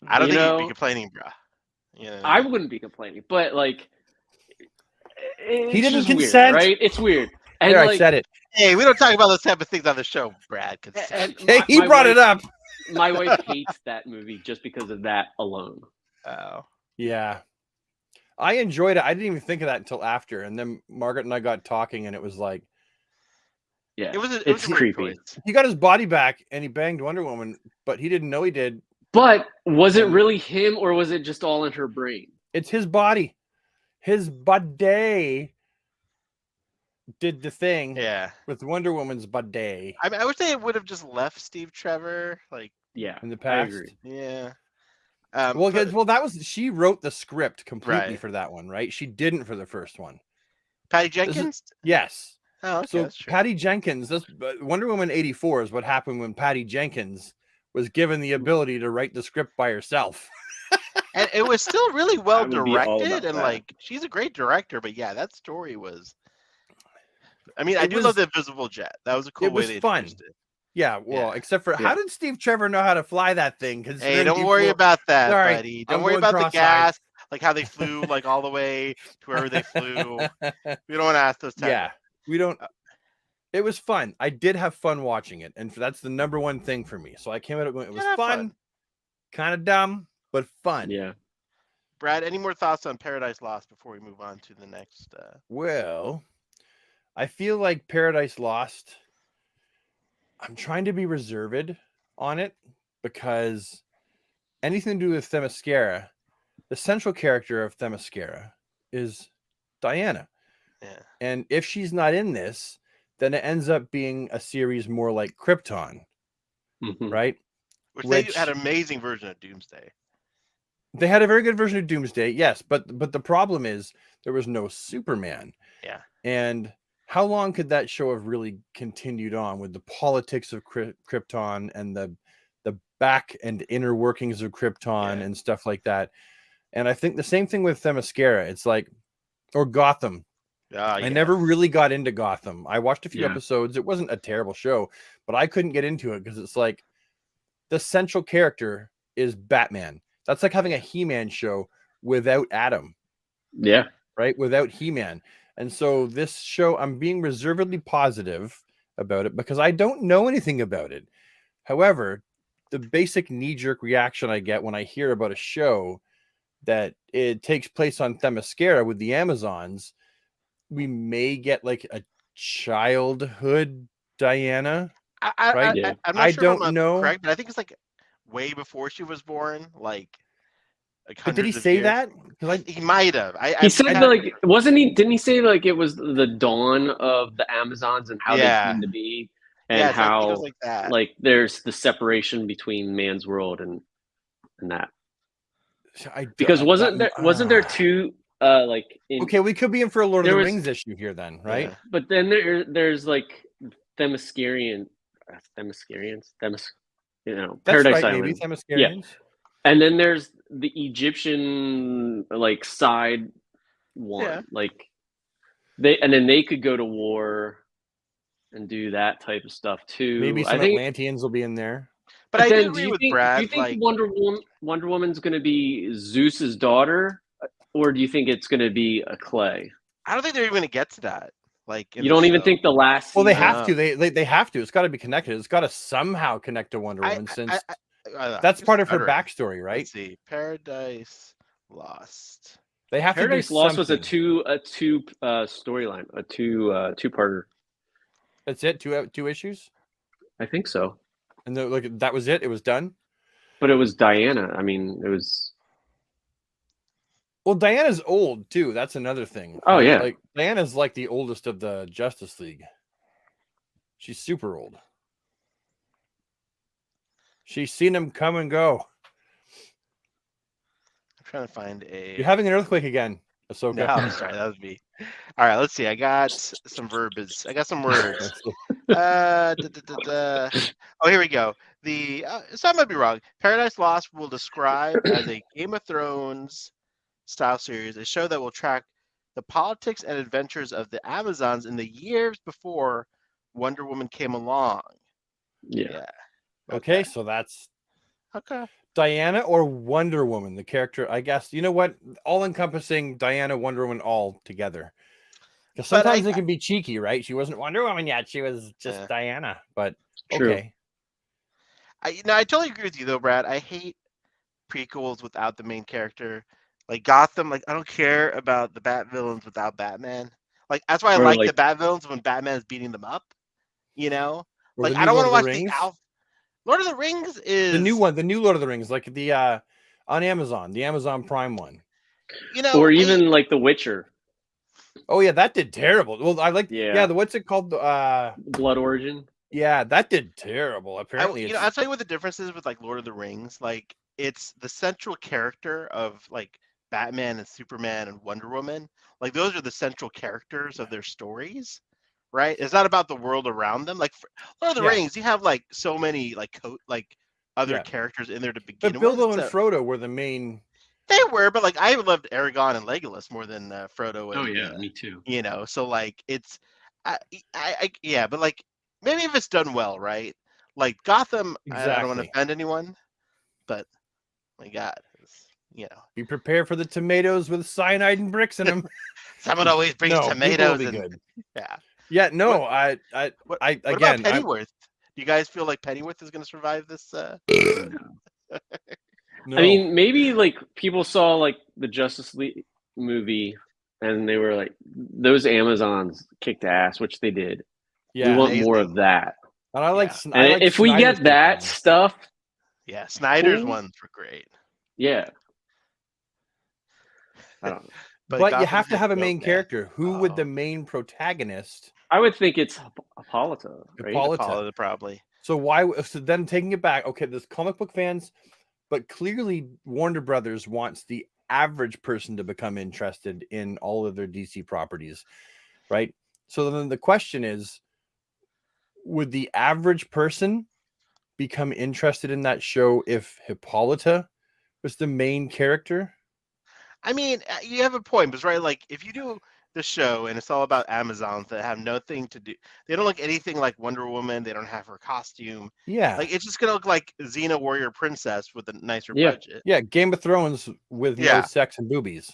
I don't think you'd be complaining, bro. I wouldn't be complaining, but like, he didn't consent, weird, right? It's weird. And there, I said it. Hey, we don't talk about those type of things on the show, Brad. Hey, he brought it up. My wife hates that movie just because of that alone. Oh. Yeah. I enjoyed it. I didn't even think of that until after. And then Margaret and I got talking, and it was like, yeah, it's creepy. He got his body back and he banged Wonder Woman, but he didn't know he did. But was it really him, or was it just all in her brain? It's his body. His body did the thing. Yeah. With Wonder Woman's body. I mean, I would say it would have just left Steve Trevor, like, in the past. I agree. Yeah. That was, she wrote the script completely for that one, right? She didn't for the first one. Patty Jenkins? Yes. Oh, okay. So that's true. Patty Jenkins, Wonder Woman 84 is what happened when Patty Jenkins was given the ability to write the script by herself. And it was still really well directed, and like, she's a great director, but yeah, that story was. I mean, I do love the Invisible Jet. That was a cool way they introduced it. Yeah, well, except for how did Steve Trevor know how to fly that thing? Hey, don't worry about that, buddy. Don't worry about the gas, like how they flew, like all the way to wherever they flew. We don't want to ask those types. Yeah, we don't. It was fun. I did have fun watching it, and that's the number one thing for me. So I came out going, it was fun, kind of dumb, but fun. Yeah. Brad, any more thoughts on Paradise Lost before we move on to the next? Well, I feel like Paradise Lost, I'm trying to be reserved on it because anything to do with Themyscira, the central character of Themyscira is Diana. Yeah. And if she's not in this, then it ends up being a series more like Krypton, right? Which they had an amazing version of Doomsday. They had a very good version of Doomsday, yes, but the problem is there was no Superman. Yeah. And how long could that show have really continued on with the politics of Krypton and the back and inner workings of Krypton and stuff like that? And I think the same thing with Themyscira. It's like, or Gotham. I never really got into Gotham. I watched a few episodes. It wasn't a terrible show, but I couldn't get into it because it's like the central character is Batman. That's like having a He-Man show without Adam. Yeah. Right? Without He-Man. And so this show, I'm being reservedly positive about it because I don't know anything about it. However, the basic knee-jerk reaction I get when I hear about a show that it takes place on Themyscira with the Amazons, we may get like a childhood Diana. I'm not sure if I'm correct, but I think it's like way before she was born. Like, like But did he hundreds of say years. that? He might have. He said like, wasn't he? Didn't he say like it was the dawn of the Amazons and how they came to be, and so I think it was how like that. like there's the separation between man's world and that. Because wasn't there two like okay, we could be in for a Lord of the Rings issue here then, right? Yeah. But then there's like Themyscirians, you know, That's Paradise right, Island. maybe Themyscirians. Yeah. And then there's the Egyptian like side one, like then they could go to war and do that type of stuff too. Maybe some Atlanteans will be in there. But I do agree with Brad. Do you think Wonder Woman's going to be Zeus's daughter, or do you think it's going to be a Clay? I don't think they're even going to get to that. Like you don't even think the last. Well, they have to. They have to. It's got to be connected. It's got to somehow connect to Wonder Woman since that's part of her backstory, right? Let's see, Paradise Lost. They have Paradise to Lost was a two storyline, a two-parter. That's it. Two issues. I think so. And that was it. It was done. But it was Diana. I mean, it was. Well, Diana's old too. That's another thing. Oh yeah, like Diana's like the oldest of the Justice League. She's super old. She's seen him come and go. I'm trying to find a. You're having an earthquake again, Ahsoka. No, I'm sorry, that was me. All right, let's see. I got some verbs. I got some words. Oh, here we go. So I might be wrong. Paradise Lost will describe as a Game of Thrones style series, a show that will track the politics and adventures of the Amazons in the years before Wonder Woman came along. Yeah. Okay, so that's okay. Diana or Wonder Woman, the character, I guess. You know what? All-encompassing Diana, Wonder Woman all together. Because sometimes it can be cheeky, right? She wasn't Wonder Woman yet. She was just Diana. But okay. I totally agree with you though, Brad. I hate prequels without the main character. Like Gotham, like I don't care about the Bat villains without Batman. Like that's why I like the Bat villains when Batman is beating them up. You know, like I don't want to watch the Lord of the Rings is the new one, the new Lord of the Rings, like the on Amazon, the Amazon Prime one. You know, or even like The Witcher. Oh yeah, that did terrible. Well, I like what's it called? Blood Origin. Yeah, that did terrible. Apparently, I'll tell you what the difference is with like Lord of the Rings. Like it's the central character of like Batman and Superman and Wonder Woman. Like those are the central characters of their stories, right? It's not about the world around them. Like Lord of the Rings, you have like so many like other characters in there to begin with. But Bilbo and Frodo were the main. They were, but like I loved Aragorn and Legolas more than Frodo. And, me too. You know, so like it's, but like maybe if it's done well, right? Like Gotham, I don't want to offend anyone, but my God, you know, be prepared for the tomatoes with cyanide and bricks in them. Someone always brings tomatoes. Be good. Yeah. Yeah. No, what about Pennyworth? Do you guys feel like Pennyworth is going to survive this? No. I mean, maybe like people saw like the Justice League movie and they were like, those Amazons kicked ass, which they did. Yeah, we want more of that. And I like, and if we get that stuff, Snyder's ones were great. Yeah, I don't know, but you have to have a main character. Who would the main protagonist? I would think it's Hippolyta. Right? Hippolyta, probably. So why? So then taking it back, okay, there's comic book fans. But clearly, Warner Brothers wants the average person to become interested in all of their DC properties, right? So then the question is, would the average person become interested in that show if Hippolyta was the main character? I mean, you have a point, but right, like if you do the show and it's all about Amazons that have nothing to do, they don't look anything like Wonder Woman. They don't have her costume. Yeah, like it's just gonna look like Xena Warrior Princess with a nicer budget. Yeah, Game of Thrones with no sex and boobies.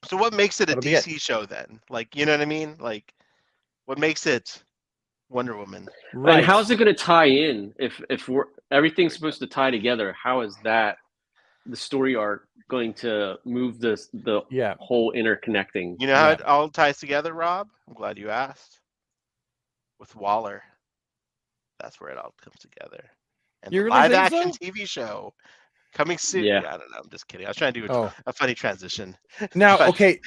So what makes it a DC show then? Like, you know what I mean? Like, what makes it Wonder Woman? Right. And how's it gonna tie in? If everything's supposed to tie together, how is that the story arc going to move the whole interconnecting? You know how it all ties together, Rob? I'm glad you asked. With Waller. That's where it all comes together. And the live action TV show. Coming soon. Yeah. I don't know. I'm just kidding. I was trying to do a funny transition. Now, But- okay.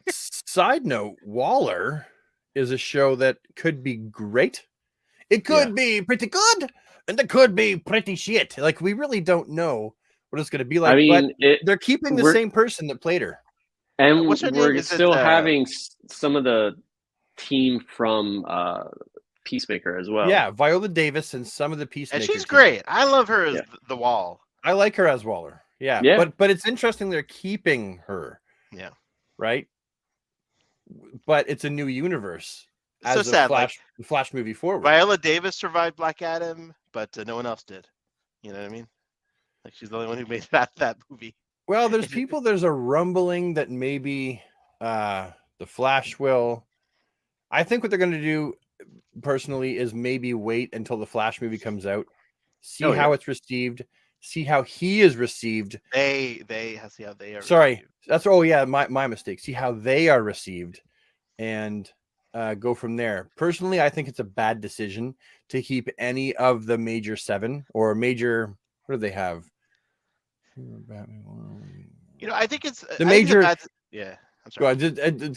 Side note: Waller is a show that could be great. It could be pretty good, and it could be pretty shit. Like, we really don't know what it's going to be like. I mean, but they're keeping the same person that played her, and What's her name? we're Is still it, having some of the team from Peacemaker as well. Yeah, Viola Davis and some of the Peacemaker. And she's team. great. I love her as the Wall. I like her as Waller. Yeah. But it's interesting they're keeping her. Yeah. Right. But it's a new universe. As so sad. The Flash movie forward. Viola Davis survived Black Adam, but no one else did. You know what I mean? Like, she's the only one who made that movie. Well, there's a rumbling that maybe the Flash will. I think what they're going to do personally is maybe wait until the Flash movie comes out, see how it's received, see how he is received. See how they are. Sorry, received. My mistake. See how they are received, and go from there. Personally, I think it's a bad decision to keep any of the major 7 or major. What do they have? I think it's the major. Yeah. I'm sorry.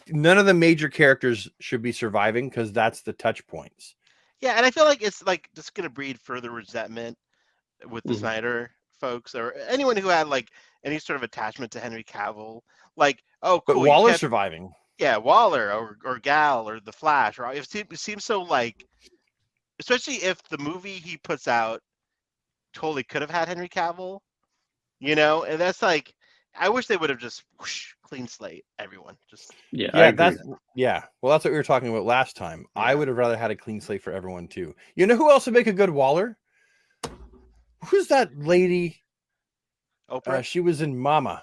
None of the major characters should be surviving because that's the touch points. Yeah, and I feel like it's like just going to breed further resentment with the Snyder folks or anyone who had like any sort of attachment to Henry Cavill. Like, oh, cool. But Waller's surviving. Yeah, Waller or Gal or the Flash. Or it seems so like, especially if the movie he puts out totally could have had Henry Cavill, and that's like. I wish they would have just clean slate everyone. Just Well, that's what we were talking about last time. Yeah. I would have rather had a clean slate for everyone too. You know who else would make a good Waller? Who's that lady? Oprah. She was in Mama.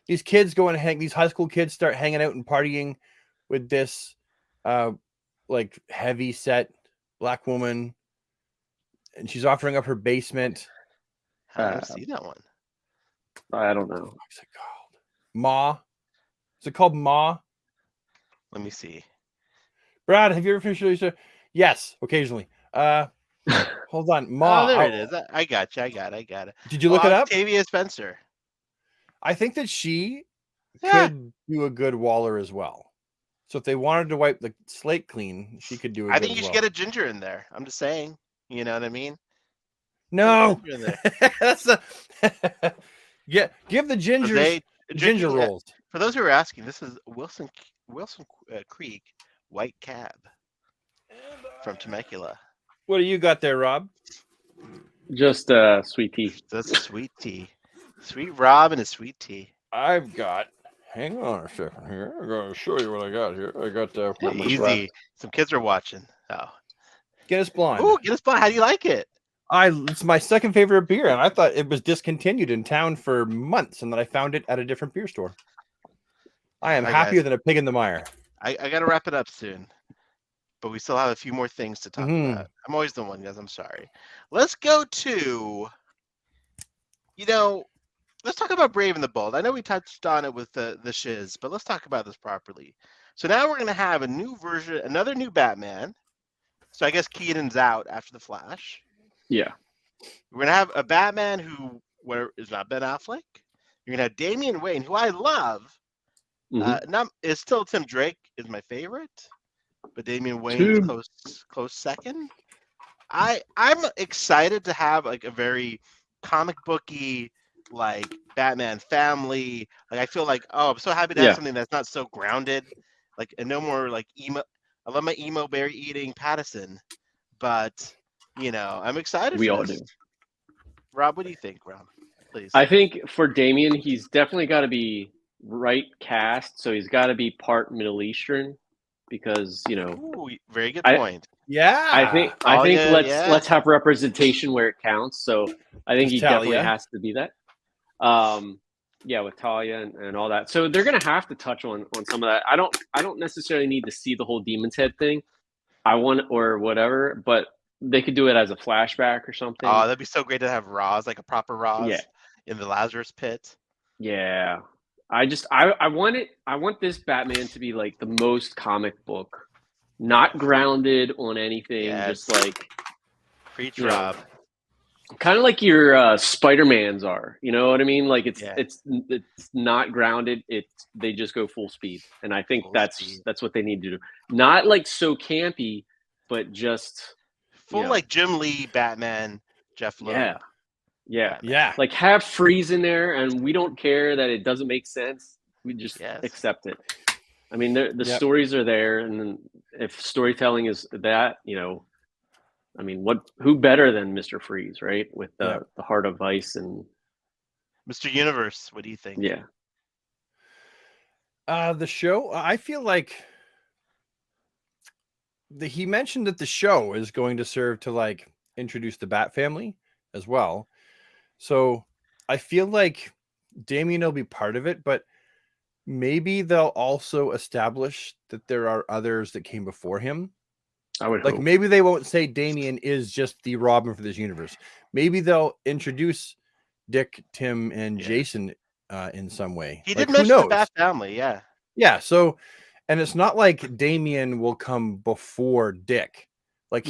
These kids go and hang. These high school kids start hanging out and partying with this, like heavy set black woman, and she's offering up her basement. I don't see that one. I don't know. What's it called? Ma. Is it called Ma? Let me see. Brad, have you ever finished your show? Yes, occasionally. Hold on. Ma. Oh, there it is. I got you. I got it. Did you look it up? Octavia Spencer. I think that she could do a good Waller as well. So if they wanted to wipe the slate clean, she could do it. I think you should get a Ginger in there. I'm just saying. You know what I mean? No, that's the give the ginger rolls. For those who are asking, this is Wilson Creek White Cab from Temecula. What do you got there, Rob? Just sweet tea. That's a sweet tea. Sweet Rob and a sweet tea. I've got. Hang on a second here. I'm going to show you what I got here. I got easy. Some kids are watching. Oh, Guinness Blonde. Oh, Guinness Blonde. How do you like it? It's my second favorite beer, and I thought it was discontinued in town for months, and then I found it at a different beer store. I am happier than a pig in the mire. I got to wrap it up soon, but we still have a few more things to talk about. I'm always the one, guys. I'm sorry. Let's go to, let's talk about Brave and the Bold. I know we touched on it with the shiz, but let's talk about this properly. So now we're going to have a new version, another new Batman. So I guess Keaton's out after the Flash. Yeah. We're going to have a Batman who is not Ben Affleck. You're going to have Damian Wayne, who I love. It's still Tim Drake is my favorite, but Damian Wayne is close second. I'm excited to have like a very comic booky like Batman family. Like I feel like I'm so happy to have something that's not so grounded, like and no more like emo. I love my emo berry eating Pattinson, but I'm excited. We all do. Rob, what do you think, Rob? Please. I think for Damian, he's definitely got to be right cast, so he's got to be part Middle Eastern because Ooh, very good point. I think let's have representation where it counts. So I think he definitely has to be that. With Talia and all that. So they're gonna have to touch on some of that. I don't necessarily need to see the whole Demon's Head thing. I want or whatever, but they could do it as a flashback or something. Oh, that'd be so great to have Roz, like a proper Roz in the Lazarus Pit. Yeah. I want this Batman to be like the most comic book, not grounded on anything, just like preach, Rob. Kind of like your Spider-Mans are, you know what I mean? Like it's not grounded. They just go full speed, and I think that's what they need to do. Not like so campy, but just full like Jim Lee Batman, Jeff Loeb. Yeah. Like have Freeze in there, and we don't care that it doesn't make sense. We just accept it. I mean, the stories are there, and if storytelling is that, I mean, who better than Mr. Freeze, right? With the heart of ice and Mr. Universe. What do you think? Yeah. The show, I feel like he mentioned that the show is going to serve to like introduce the Bat family as well. So I feel like Damian will be part of it, but maybe they'll also establish that there are others that came before him. I would like hope. Maybe they won't say Damian is just the Robin for this universe. Maybe they'll introduce Dick, Tim, and Jason in some way. He did mention the Bat family, yeah. So, and it's not like Damian will come before Dick. Like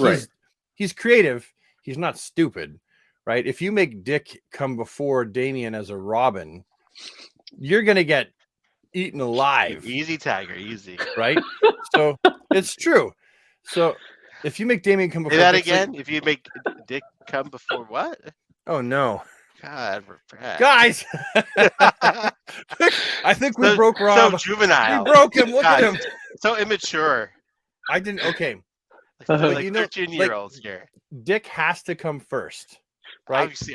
he's creative. He's not stupid, right? If you make Dick come before Damian as a Robin, you're gonna get eaten alive. Easy, Tiger, easy. Right? So it's true. So if you make Damian come before that Dick, again, if you make Dick come before what? Oh no. God, we're bad. Guys, I think we broke Rob. So juvenile. We broke him. Look at him. So immature. I didn't. Okay. Like 13-year-olds here. Dick has to come first, right? Obviously.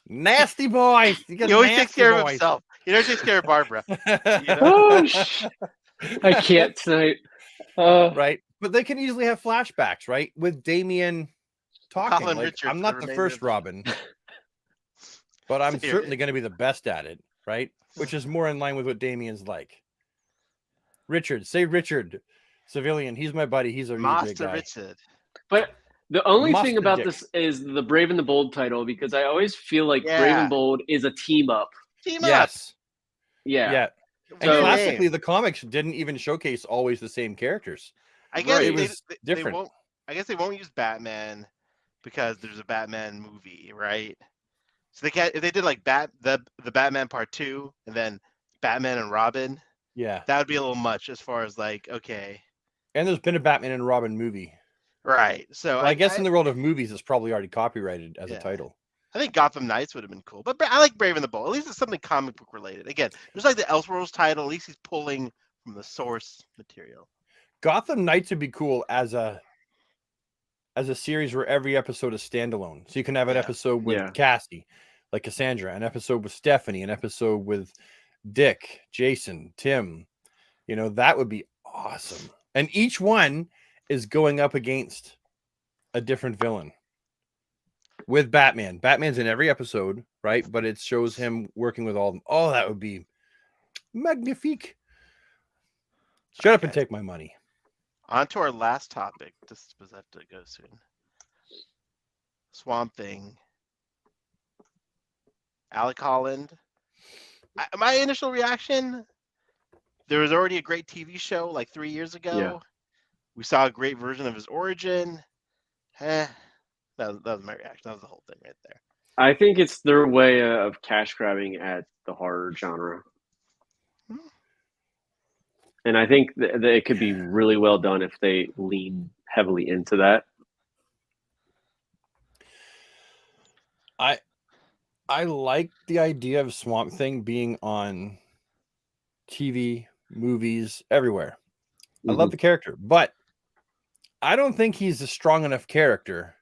Nasty boy. He always takes care of himself. He never takes care of Barbara. I can't tonight. Right. But they can easily have flashbacks, right? With Damian talking. Colin like, Richards, I'm not the first Robin, but I'm certainly going to be the best at it, right? Which is more in line with what Damian's like. Richard, say Richard. Civilian, he's my buddy. He's a really big guy. Richard. But the only thing about this is the Brave and the Bold title, because I always feel like Brave and Bold is a team up. Yes. Yeah. And classically, the comics didn't even showcase always the same characters. I guess it was different. I guess they won't use Batman because there's a Batman movie, right? So they can't. If they did like the Batman Part 2 and then Batman and Robin, that would be a little much as far as like okay. And there's been a Batman and Robin movie, right? So I guess in the world of movies, it's probably already copyrighted as a title. I think Gotham Knights would have been cool, but I like Brave and the Bold. At least it's something comic book related. Again, there's like the Elseworlds title. At least he's pulling from the source material. Gotham Knights would be cool as a series where every episode is standalone. So you can have an episode with Cassie, like Cassandra, an episode with Stephanie, an episode with Dick, Jason, Tim. That would be awesome. And each one is going up against a different villain. With Batman. Batman's in every episode, right? But it shows him working with all of them. Oh, that would be magnifique. Shut up and take my money. On to our last topic. This was have to go soon. Swamp Thing. Alec Holland. My initial reaction, there was already a great TV show like 3 years ago. Yeah. We saw a great version of his origin. That was my reaction. That was the whole thing right there. I think it's their way of cash grabbing at the horror genre. And I think that it could be really well done if they lean heavily into that. I like the idea of Swamp Thing being on TV, movies, everywhere. I love the character, but I don't think he's a strong enough character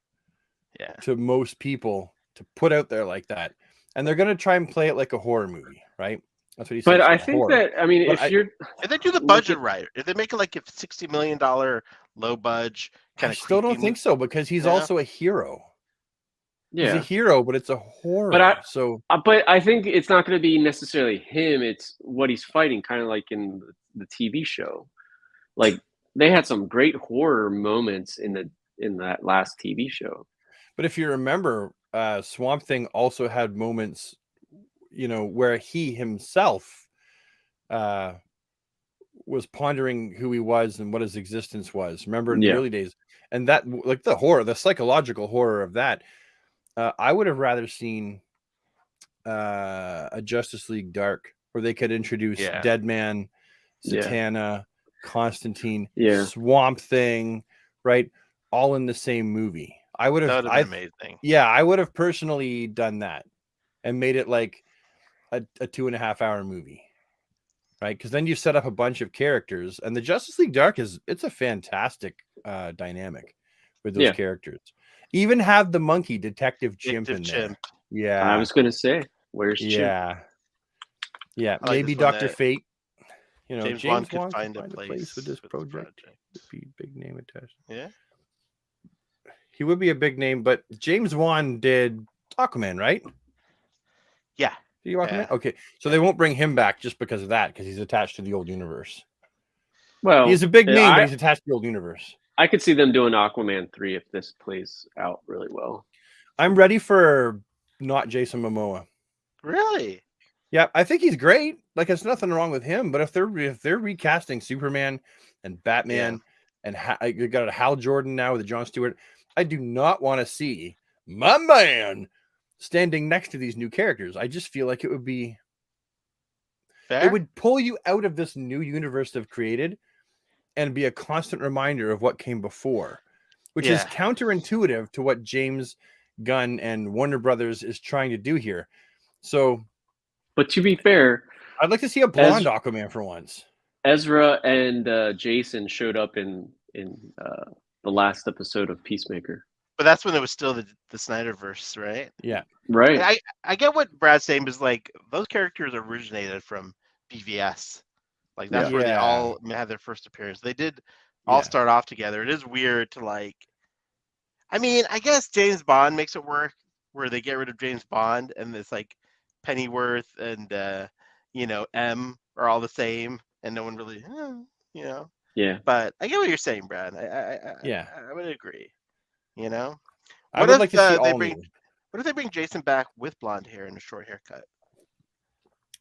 to most people to put out there like that. And they're going to try and play it like a horror movie, right? That's what he said. But I think that, I mean, if they do the budget right, if they make it like a $60 million low budget kind of, I still don't think so, because he's also a hero. Yeah, he's a hero, but it's a horror. But I think it's not going to be necessarily him. It's what he's fighting, kind of like in the TV show. Like they had some great horror moments in that last TV show. But if you remember, Swamp Thing also had moments, where he himself was pondering who he was and what his existence was. Remember in the early days, and that like the horror, the psychological horror of that. I would have rather seen a Justice League Dark where they could introduce Deadman, Zatanna, Constantine, Swamp Thing, right? All in the same movie. I would have. That would have been amazing. Yeah, I would have personally done that and made it like a 2.5 hour movie, right? Because then you set up a bunch of characters, and the Justice League Dark it's a fantastic dynamic with those characters. Even have the monkey Detective Chimp in there. Yeah, I was gonna say, where's Chimp? Yeah, maybe Dr. Fate. You know, James Wan could find a place with this project. Would be a big name attached. Yeah, he would be a big name, but James Wan did Aquaman, right? Yeah. Did you Aquaman? Yeah. Okay, so they won't bring him back just because of that, because he's attached to the old universe. Well, he's a big name, but he's attached to the old universe. I could see them doing Aquaman 3 if this plays out really well. I'm ready for not Jason Momoa. Really? Yeah, I think he's great. Like, there's nothing wrong with him. But if they're recasting Superman and Batman and you got a Hal Jordan now with Jon Stewart, I do not want to see my man standing next to these new characters. I just feel like it would be fair. It would pull you out of this new universe they've created and be a constant reminder of what came before, which is counterintuitive to what James Gunn and Warner Brothers is trying to do here. So, but to be fair, I'd like to see a blonde Aquaman for once. Ezra and Jason showed up in the last episode of Peacemaker. But that's when it was still the Snyderverse, right? Yeah. Right. I get what Brad's saying, is like those characters originated from BVS. Like that's where they all had their first appearance. They did all start off together. It is weird to like, I mean, I guess James Bond makes it work where they get rid of James Bond and it's like Pennyworth and M are all the same and no one really, Yeah. But I get what you're saying, Brad. I would agree. What I would like to see all new. What if they bring Jason back with blonde hair and a short haircut?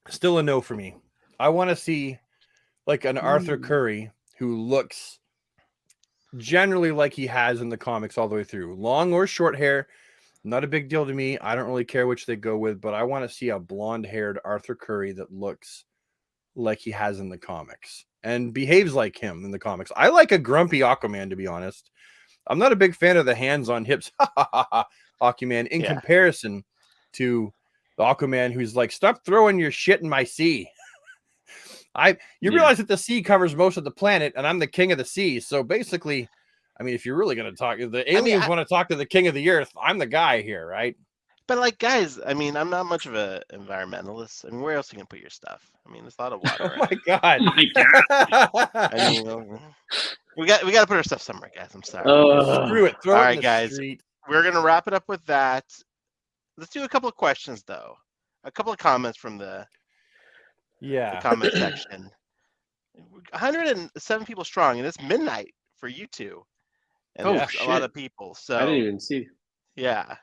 Still a no for me. I want to see like an Arthur Curry who looks generally like he has in the comics all the way through. Long or short hair, not a big deal to me. I don't really care which they go with, but I want to see a blonde-haired Arthur Curry that looks like he has in the comics and behaves like him in the comics. I like a grumpy Aquaman, to be honest. I'm not a big fan of the hands on hips Aquaman in comparison to the Aquaman who's like, stop throwing your shit in my sea. You realize that the sea covers most of the planet and I'm the king of the sea. So basically, I mean, if you're really going to talk, the aliens want to talk to the king of the earth. I'm the guy here, right? But like, guys, I mean, I'm not much of an environmentalist. I mean, where else are you going to put your stuff? I mean, there's a lot of water. Oh my God. I mean, we got to put our stuff somewhere, guys. I'm sorry. Screw it. Throw all it right, in the guys. street. We're going to wrap it up with that. Let's do a couple of questions, though. A couple of comments from the comment section. 107 people strong, and it's midnight for you two. And there's a lot of people. So I didn't even see. Yeah.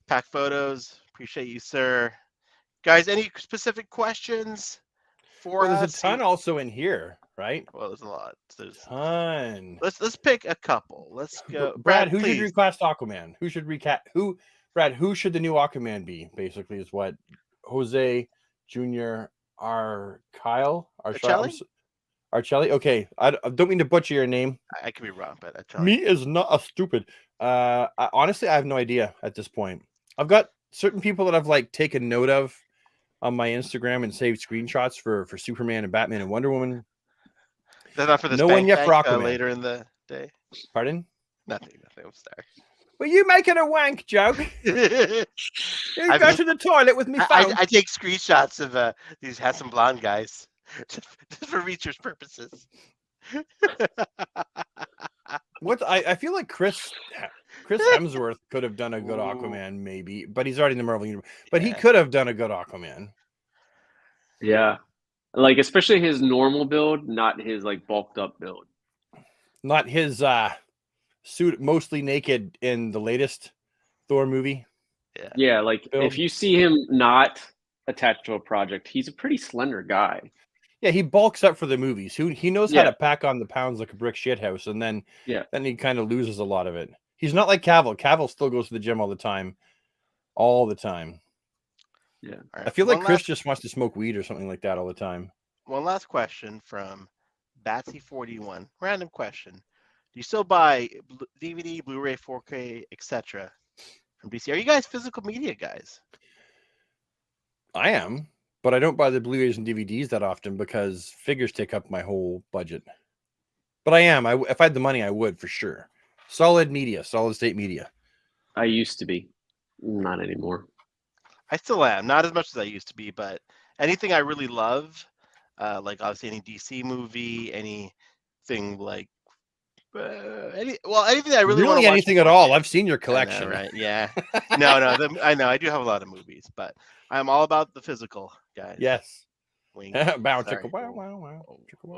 Pack photos. Appreciate you, sir. Guys, any specific questions for us? There's a ton also in here, right? Well, there's a lot. There's a ton. Let's pick a couple. Let's go. Brad, who should recast Aquaman? Who should Brad, who should the new Aquaman be? Basically, is what Jose Jr. Arcelli? Okay. I don't mean to butcher your name. I could be wrong, but Arcelli. Me is not a stupid. Honestly, I have no idea at this point. I've got certain people that I've like taken note of on my Instagram and saved screenshots for Superman and Batman and Wonder Woman. That's not for this. No one yet for Aquaman. Later in the day. Pardon? Nothing. I'm sorry. Were you making a wank joke? You go to the toilet with me phone. I take screenshots of these handsome blonde guys just for research purposes. I feel like Chris Hemsworth could have done a good Aquaman, maybe, but he's already in the Marvel universe. But he could have done a good Aquaman. Yeah, like especially his normal build, not his like bulked up build. Not his suit mostly naked in the latest Thor movie. Yeah, like if you see him not attached to a project, he's a pretty slender guy. Yeah, he bulks up for the movies. He knows how to pack on the pounds like a brick shithouse, and then he kind of loses a lot of it. He's not like Cavill. Cavill still goes to the gym all the time. Yeah. Right. I feel like Chris just wants to smoke weed or something like that all the time. One last question from Batsy41. Random question. Do you still buy DVD, Blu-ray, 4K, etc. from DC? Are you guys physical media guys? I am, but I don't buy the Blu-rays and DVDs that often because figures take up my whole budget. But I am. If I had the money, I would for sure. Solid state media. I used to be. Not anymore. I still am. Not as much as I used to be, but anything I really love, like obviously any DC movie, anything like anything that I really want to watch. Anything at all. I've seen your collection. I know, right? Yeah. No, I know. I do have a lot of movies, but I'm all about the physical, guys. Yes. Wink. Bow, chicka, wow, wow, wow. Chicka, wow.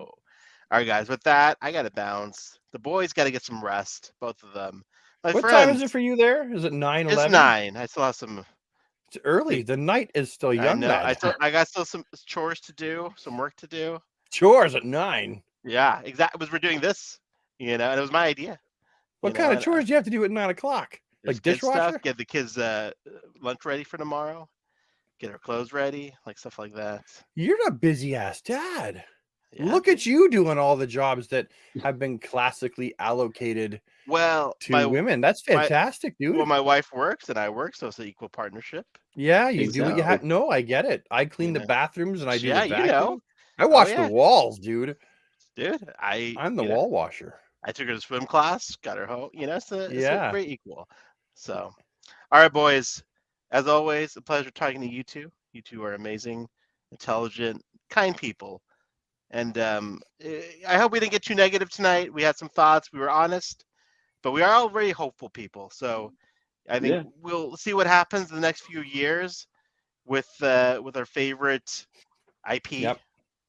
All right, guys. With that, I got to bounce. The boys got to get some rest, both of them. What time is it for you there? Is it 9, 11? It's 9. I still have some. It's early. The night is still young. I got still some chores to do, some work to do. Chores at 9. Yeah, exactly. Because we're doing this, and it was my idea. What kind of chores do you have to do at 9 o'clock? Like dishwasher? Stuff, get the kids' lunch ready for tomorrow. Get our clothes ready, like stuff like that. You're a busy ass dad. Yeah. Look at you doing all the jobs that have been classically allocated to women. That's fantastic, dude. Well, my wife works and I work, so it's an equal partnership. Yeah, you do what you have. No, I get it. I clean the bathrooms and I do the vacuum. I wash the walls, dude. Dude, I'm the wall washer. I took her to swim class, got her home. It's a great equal. So, all right, boys. As always, a pleasure talking to you two. You two are amazing, intelligent, kind people. And I hope we didn't get too negative tonight. We had some thoughts. We were honest, but we are all very hopeful people. So I think we'll see what happens in the next few years with our favorite IP,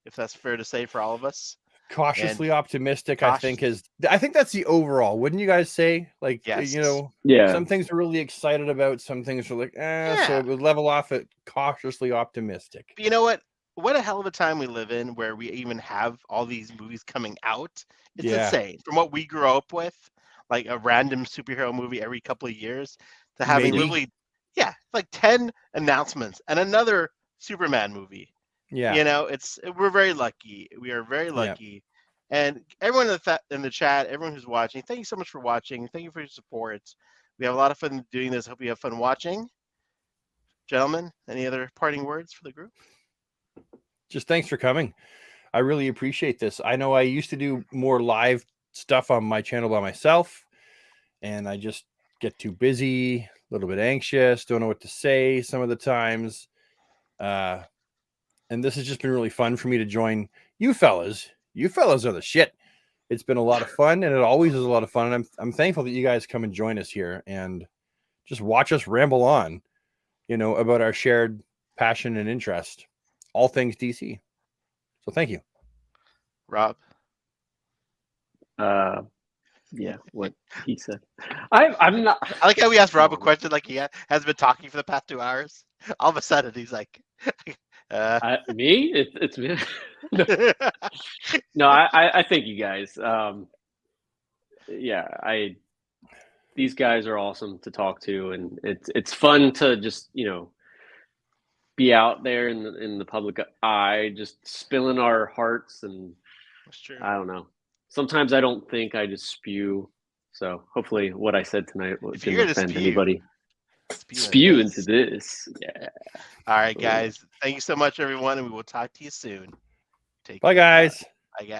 if that's fair to say for all of us. Cautiously optimistic, I think that's the overall. Wouldn't you guys say? Like, some things we're really excited about. Some things are like, so it would level off at cautiously optimistic. But you know what? What a hell of a time we live in where we even have all these movies coming out. It's insane. From what we grew up with, like a random superhero movie every couple of years, to having literally, like 10 announcements and another Superman movie. Yeah. We're very lucky. We are very lucky. And everyone in the chat, everyone who's watching, thank you so much for watching. Thank you for your support. We have a lot of fun doing this. Hope you have fun watching. Gentlemen, any other parting words for the group? Just thanks for coming. I really appreciate this. I know I used to do more live stuff on my channel by myself, and I just get too busy, a little bit anxious, don't know what to say some of the times. And this has just been really fun for me to join you fellas. You fellas are the shit. It's been a lot of fun, and it always is a lot of fun. And I'm thankful that you guys come and join us here and just watch us ramble on, about our shared passion and interest. All things DC. So thank you. Rob. What he said. I'm not. I like how we asked Rob a question like he has been talking for the past 2 hours. All of a sudden he's like, me? It's me. No, I thank you guys. These guys are awesome to talk to, and it's fun to just be out there in the public eye, just spilling our hearts. And that's true. I don't know. Sometimes I don't think, I just spew. So hopefully what I said tonight didn't offend anybody. Spew into this. Yeah. All right, guys. Thank you so much, everyone, and we will talk to you soon. Bye, guys.